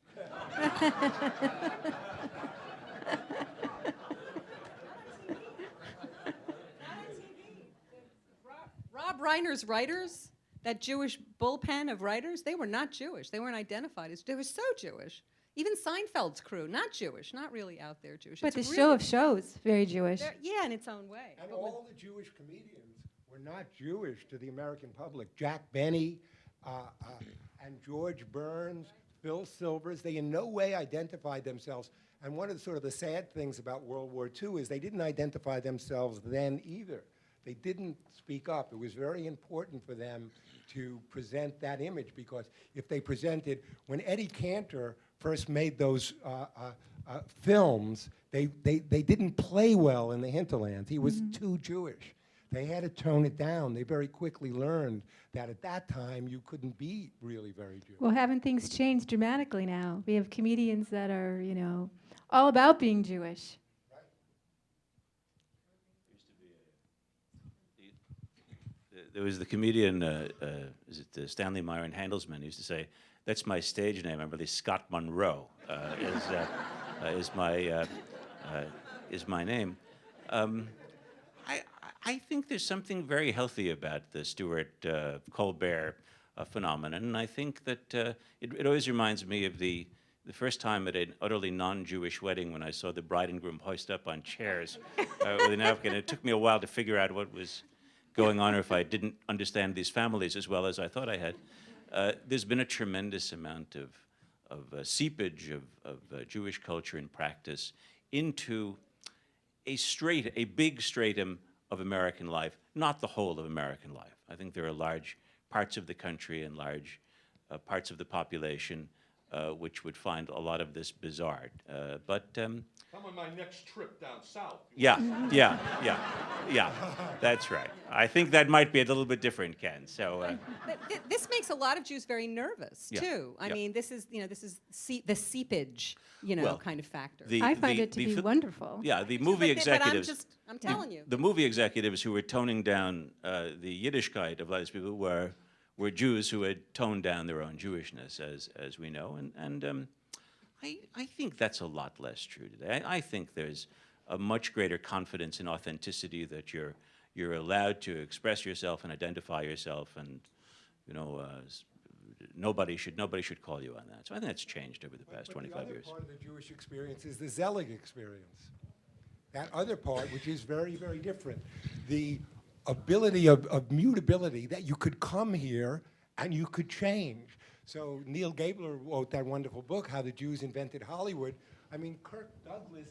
Rob Reiner's writers, that Jewish bullpen of writers, they were not Jewish. They weren't identified as, they were so Jewish. Even Seinfeld's crew, not Jewish, not really out there Jewish. But it's the really, show of shows, very Jewish. Yeah, in its own way. And all the Jewish comedians were not Jewish to the American public. Jack Benny and George Burns, Phil Silvers, they in no way identified themselves. And one of the sort of the sad things about World War II is they didn't identify themselves then either. They didn't speak up. It was very important for them to present that image, because if they presented, when Eddie Cantor first made those films, they didn't play well in the hinterlands. He was too Jewish. They had to tone it down. They very quickly learned that at that time you couldn't be really very Jewish. Well, haven't things changed dramatically now? We have comedians that are, you know, all about being Jewish. There was the comedian, is it Stanley Myron Handelsman, used to say, "That's my stage name. I'm really Scott Monroe." Is my name. I think there's something very healthy about the Stewart Colbert phenomenon, and I think that it always reminds me of the first time at an utterly non-Jewish wedding when I saw the bride and groom hoist up on chairs with an African. It took me a while to figure out what was going on, or if I didn't understand these families as well as I thought I had. There's been a tremendous amount of seepage of Jewish culture and practice into a big stratum of American life, not the whole of American life. I think there are large parts of the country and large parts of the population which would find a lot of this bizarre. Come on my next trip down south. Yeah, that's right. I think that might be a little bit different, Ken. So This makes a lot of Jews very nervous Yeah. too. I Yeah. mean, this is the seepage, Well, kind of factor. I find it to be wonderful. Yeah, the movie executives. But I'm telling you. The movie executives who were toning down the Yiddishkeit of these people were Jews who had toned down their own Jewishness, as we know, and I think that's a lot less true today. I think there's a much greater confidence in authenticity, that you're allowed to express yourself and identify yourself, and nobody should call you on that. So I think that's changed over the past 25 years. The other part of the Jewish experience is the Zelig experience. That other part, which is very, very different. The ability of mutability, that you could come here and you could change. So Neil Gabler wrote that wonderful book, How the Jews Invented Hollywood. I mean, Kirk Douglas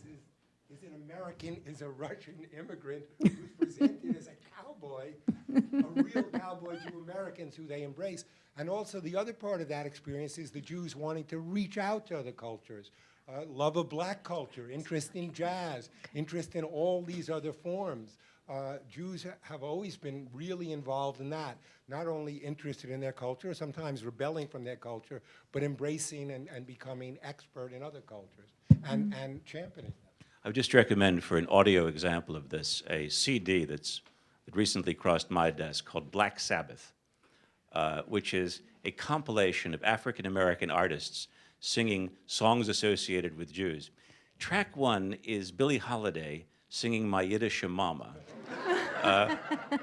is an American, is a Russian immigrant who's presented as a cowboy, a real cowboy to Americans who they embrace. And also the other part of that experience is the Jews wanting to reach out to other cultures. Love of black culture, interest in jazz, interest in all these other forms. Jews have always been really involved in that, not only interested in their culture, sometimes rebelling from their culture, but embracing and becoming expert in other cultures and championing them. I would just recommend, for an audio example of this, a CD that recently crossed my desk called Black Sabbath, which is a compilation of African-American artists singing songs associated with Jews. Track 1 is Billie Holiday singing My Yiddish Mama.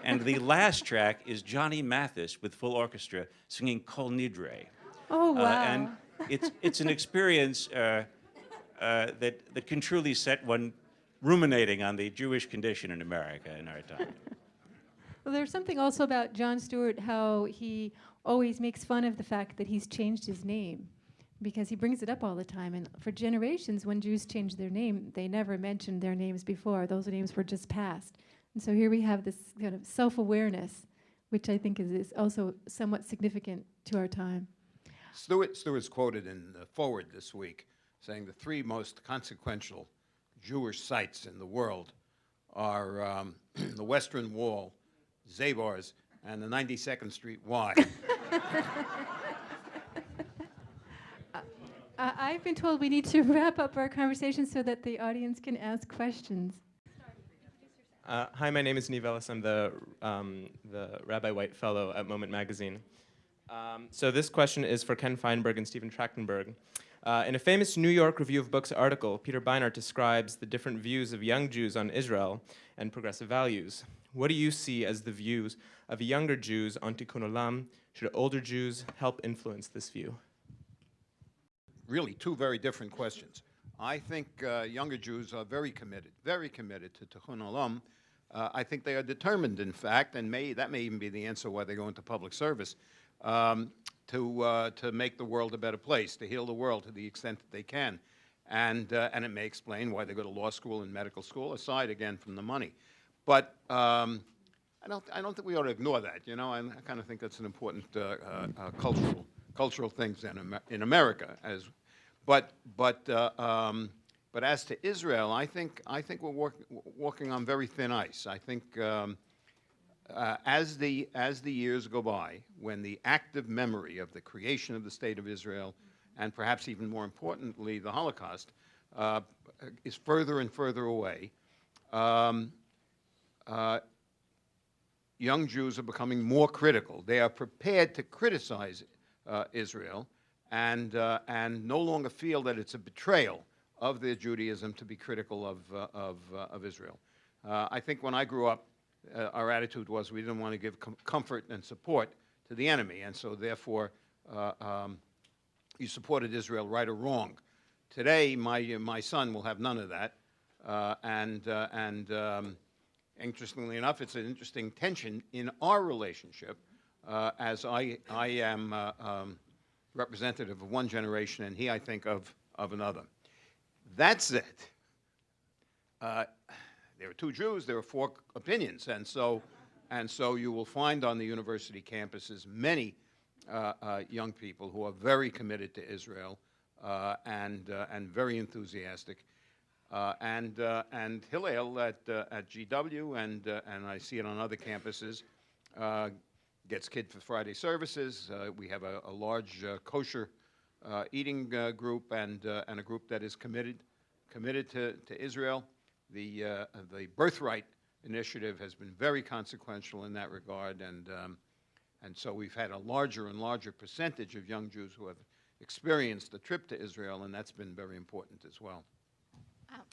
And the last track is Johnny Mathis with full orchestra singing Kol Nidre. Oh, wow. And it's an experience that can truly set one ruminating on the Jewish condition in America in our time. Well, there's something also about Jon Stewart, how he always makes fun of the fact that he's changed his name, because he brings it up all the time. And for generations, when Jews changed their name, they never mentioned their names before. Those names were just passed. And so here we have this kind of self-awareness, which I think is also somewhat significant to our time. Stewart's quoted in the Forward this week, saying the 3 most consequential Jewish sites in the world are the Western Wall, Zabar's, and the 92nd Street Y. I've been told we need to wrap up our conversation so that the audience can ask questions. Hi, my name is Neve Ellis. I'm the Rabbi White Fellow at Moment Magazine. So this question is for Ken Feinberg and Stephen Trachtenberg. In a famous New York Review of Books article, Peter Beinart describes the different views of young Jews on Israel and progressive values. What do you see as the views of younger Jews on Tikkun Olam? Should older Jews help influence this view? Really 2 very different questions. I think younger Jews are very committed to Tikkun Olam. I think they are determined, in fact, and that may even be the answer why they go into public service, to make the world a better place, to heal the world to the extent that they can. And it may explain why they go to law school and medical school, aside, again, from the money. But I don't think we ought to ignore that. You know, I kind of think that's an important cultural thing in America. But as to Israel, I think we're walking on very thin ice. I think as the years go by, when the active memory of the creation of the State of Israel, and perhaps even more importantly, the Holocaust, is further and further away, young Jews are becoming more critical. They are prepared to criticize Israel, and no longer feel that it's a betrayal of their Judaism to be critical of Israel. I think when I grew up, our attitude was we didn't want to give comfort and support to the enemy, and so therefore you supported Israel right or wrong. Today, my son will have none of that, interestingly enough, it's an interesting tension in our relationship, as I am representative of one generation, and he, I think, of another. That said, there are two Jews, there are four opinions, and so you will find on the university campuses many young people who are very committed to Israel and very enthusiastic. And Hillel at GW, and I see it on other campuses, gets Kid for Friday services. We have a large kosher eating group and a group that is committed to Israel. The Birthright Initiative has been very consequential in that regard, and so we've had a larger and larger percentage of young Jews who have experienced the trip to Israel, and that's been very important as well.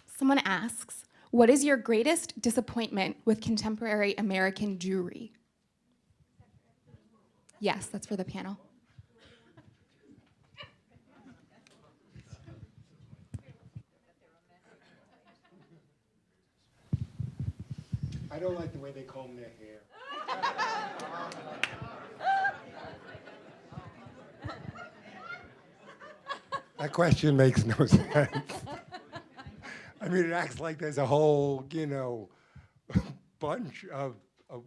Someone asks, what is your greatest disappointment with contemporary American Jewry? Yes, that's for the panel. I don't like the way they comb their hair. That question makes no sense. I mean, it acts like there's a whole, bunch of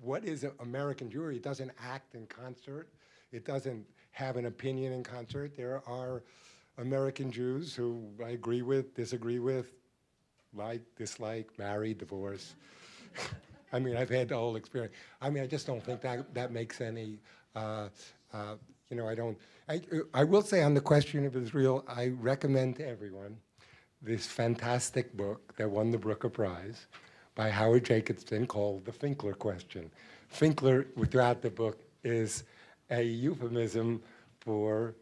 what is American Jewry. It doesn't act in concert. It doesn't have an opinion in concert. There are American Jews who I agree with, disagree with, like, dislike, marry, divorce. I mean, I've had the whole experience. I mean, I just don't think that makes any, I will say on the question of Israel, I recommend to everyone this fantastic book that won the Booker Prize by Howard Jacobson called The Finkler Question. Finkler, throughout the book, is a euphemism for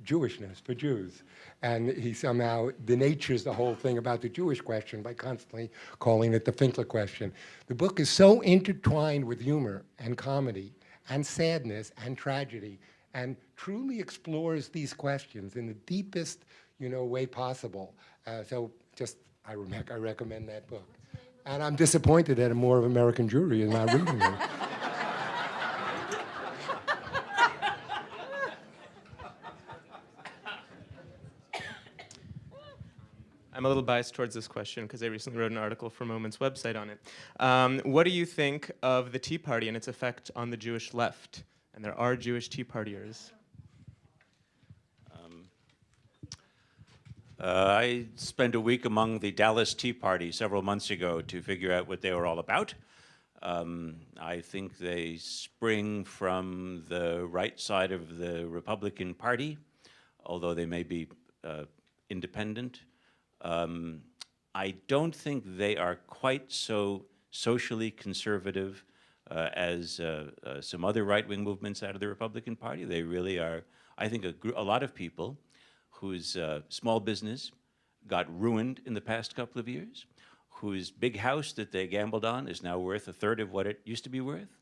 Jewishness, for Jews. And he somehow denatures the whole thing about the Jewish question by constantly calling it the Finkler Question. The book is so intertwined with humor and comedy and sadness and tragedy and truly explores these questions in the deepest way possible. I recommend that book. And I'm disappointed that more of American Jewry is not reading it. I'm a little biased towards this question because I recently wrote an article for Moment's website on it. What do you think of the Tea Party and its effect on the Jewish left? And there are Jewish Tea Partiers. I spent a week among the Dallas Tea Party several months ago to figure out what they were all about. I think they spring from the right side of the Republican Party, although they may be independent. I don't think they are quite so socially conservative as some other right-wing movements out of the Republican Party. They really are, I think, a lot of people whose small business got ruined in the past couple of years, whose big house that they gambled on is now worth a third of what it used to be worth,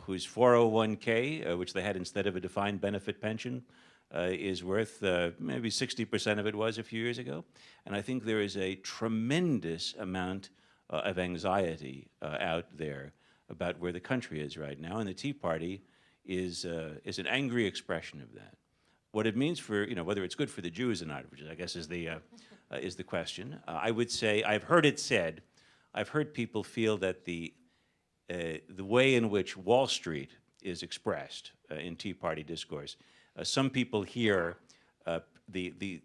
whose 401k, which they had instead of a defined benefit pension, is worth maybe 60% of it was a few years ago. And I think there is a tremendous amount of anxiety out there about where the country is right now, and the Tea Party is an angry expression of that. What it means for, whether it's good for the Jews or not, which I guess is the question. I would say, I've heard it said, I've heard people feel that the the way in which Wall Street is expressed in Tea Party discourse. Some people hear the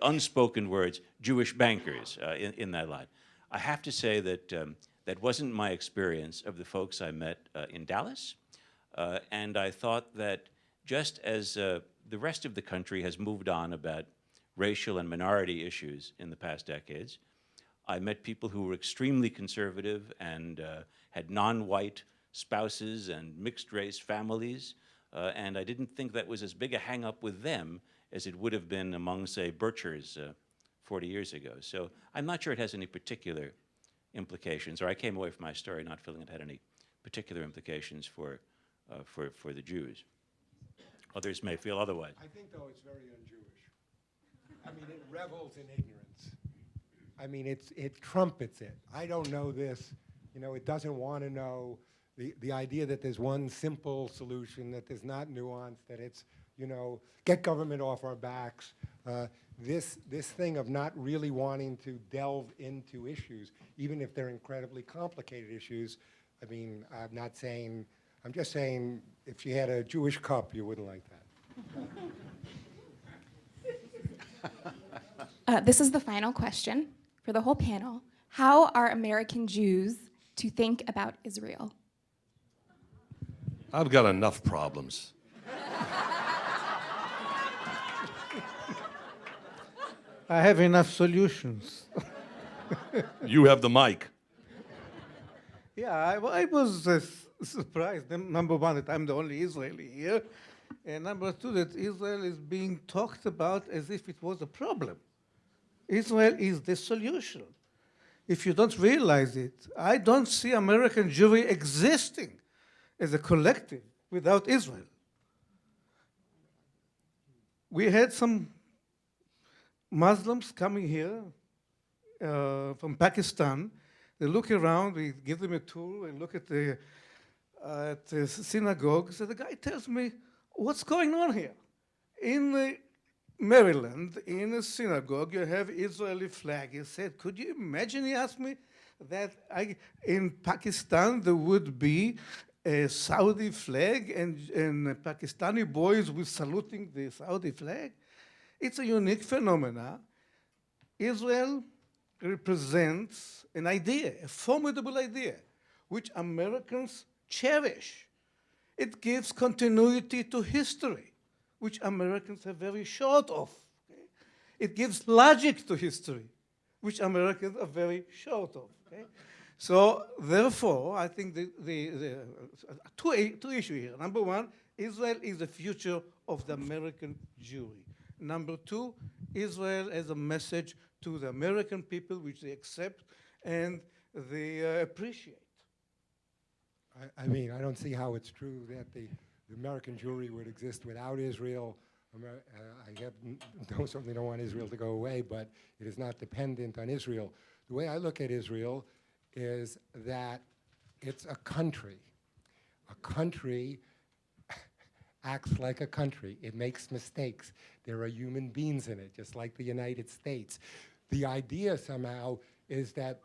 unspoken words Jewish bankers in that line. I have to say that that wasn't my experience of the folks I met in Dallas, and I thought that just as the rest of the country has moved on about racial and minority issues in the past decades, I met people who were extremely conservative and had non-white spouses and mixed-race families, and I didn't think that was as big a hang-up with them as it would have been among, say, Birchers 40 years ago. So I'm not sure it has any particular implications, or I came away from my story not feeling it had any particular implications for the Jews. Others may feel otherwise. I think, though, it's very un-Jewish. I mean, it revels in ignorance. I mean, it trumpets it. I don't know this. You know, it doesn't want to know. The idea that there's one simple solution, that there's not nuance, that it's, you know, get government off our backs. This thing of not really wanting to delve into issues, even if they're incredibly complicated issues. I mean, I'm just saying, if you had a Jewish cup, you wouldn't like that. This is the final question for the whole panel. How are American Jews to think about Israel? I've got enough problems. I have enough solutions. You have the mic. Yeah, I was surprised, number one, that I'm the only Israeli here, and number two, that Israel is being talked about as if it was a problem. Israel is the solution. If you don't realize it, I don't see American Jewry existing as a collective without Israel. We had some Muslims coming here from Pakistan. They look around, we give them a tour and look at the synagogue. So the guy tells me, what's going on here? In Maryland, in a synagogue, you have Israeli flag. He said, could you imagine, he asked me, that in Pakistan there would be a Saudi flag and Pakistani boys were saluting the Saudi flag? It's a unique phenomena. Israel represents an idea, a formidable idea, which Americans cherish. It gives continuity to history, which Americans are very short of. Okay? It gives logic to history, which Americans are very short of. Okay? So therefore, I think the two issues here. Number one, Israel is the future of the American Jewry. Number two, Israel as a message to the American people, which they accept and they appreciate. I mean, I don't see how it's true that the American Jewry would exist without Israel. I certainly don't want Israel to go away, but it is not dependent on Israel. The way I look at Israel is that it's a country. A country acts like a country. It makes mistakes. There are human beings in it, just like the United States. The idea somehow is that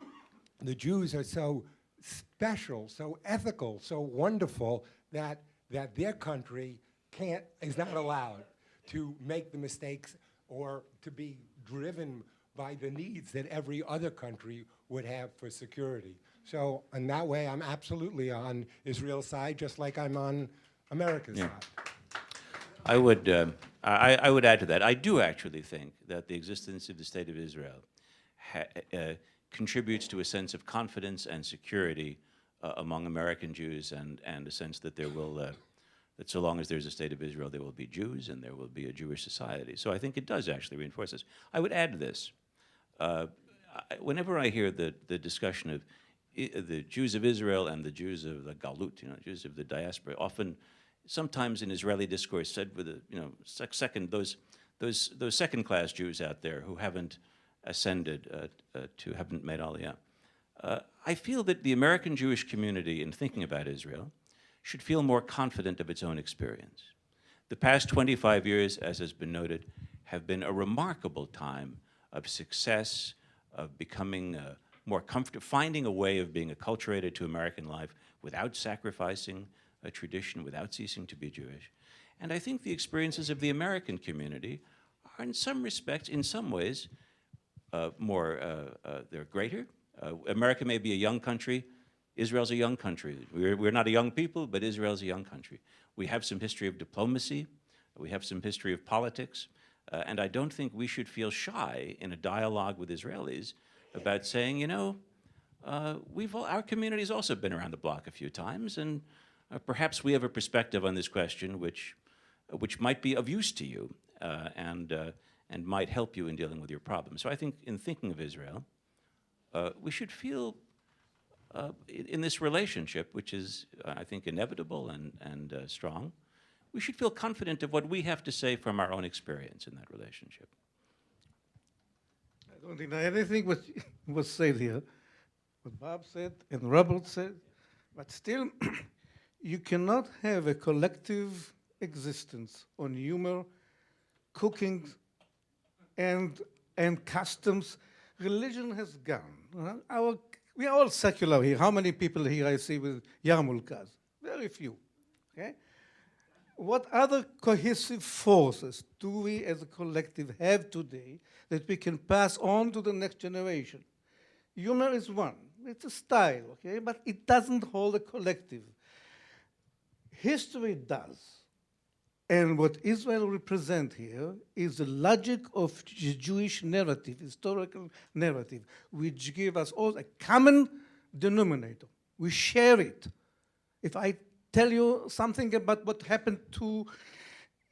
the Jews are so special, so ethical, so wonderful that their country is not allowed to make the mistakes or to be driven by the needs that every other country would have for security. So in that way, I'm absolutely on Israel's side, just like I'm on America's side. I would add to that. I do actually think that the existence of the State of Israel contributes to a sense of confidence and security among American Jews, and a sense that there will, that so long as there's a State of Israel, there will be Jews and there will be a Jewish society. So I think it does actually reinforce this. I would add to this. Whenever I hear the discussion of the Jews of Israel and the Jews of the Galut, Jews of the diaspora, often, sometimes in Israeli discourse, said with a, those second-class Jews out there who haven't ascended haven't made Aliyah. I feel that the American Jewish community, in thinking about Israel, should feel more confident of its own experience. The past 25 years, as has been noted, have been a remarkable time of success, of becoming more comfort, finding a way of being acculturated to American life without sacrificing a tradition, without ceasing to be Jewish. And I think the experiences of the American community are in some respects, in some ways, they're greater. America may be a young country. Israel's a young country. We're not a young people, but Israel's a young country. We have some history of diplomacy. We have some history of politics. And I don't think we should feel shy in a dialogue with Israelis about saying, you know, our community's also been around the block a few times, and perhaps we have a perspective on this question which might be of use to you and might help you in dealing with your problems. So I think in thinking of Israel, we should feel in this relationship, which is, I think, inevitable and strong, we should feel confident of what we have to say from our own experience in that relationship. I don't deny anything what was said here, what Bob said and Robert said, but still, you cannot have a collective existence on humor, cooking, and customs. Religion has gone. We are all secular here. How many people here I see with yarmulkas? Very few. Okay? What other cohesive forces do we as a collective have today that we can pass on to the next generation? Humor is one. It's a style, okay? But it doesn't hold a collective. History does. And what Israel represents here is the logic of the Jewish narrative, historical narrative, which gives us all a common denominator. We share it. If I tell you something about what happened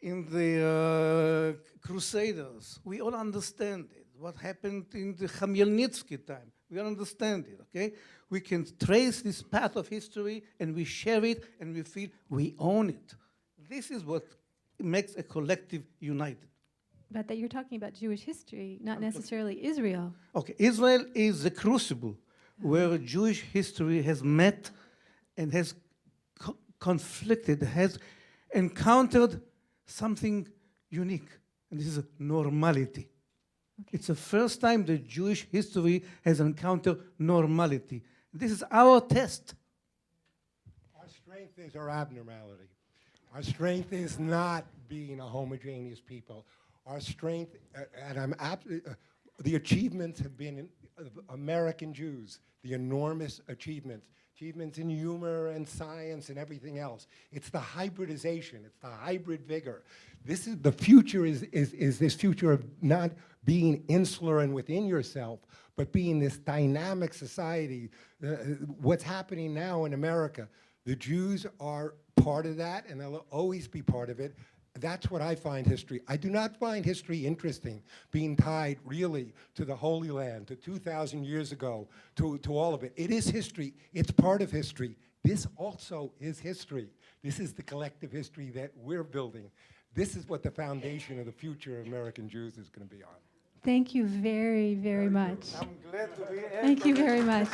in the Crusaders, we all understand it. What happened in the Khmelnytsky time, we all understand it, okay? We can trace this path of history and we share it and we feel we own it. This is what makes a collective united. But that you're talking about Jewish history, not necessarily Israel. Okay, Israel is the crucible where Jewish history has met and has conflicted, has encountered something unique, and this is normality. Okay. It's the first time that Jewish history has encountered normality. This is our test. Our strength is our abnormality. Our strength is not being a homogeneous people. Our strength, and the achievements have been American Jews, the enormous achievements in humor and science and everything else. It's the hybridization, it's the hybrid vigor. This is the future is this future of not being insular and within yourself, but being this dynamic society. What's happening now in America, the Jews are part of that, and they'll always be part of it. That's what I find history. I do not find history interesting, being tied really to the Holy Land, to 2,000 years ago, to all of it. It is history. It's part of history. This also is history. This is the collective history that we're building. This is what the foundation of the future of American Jews is going to be on. Thank you very, very much. I'm glad to be here. Thank you very much.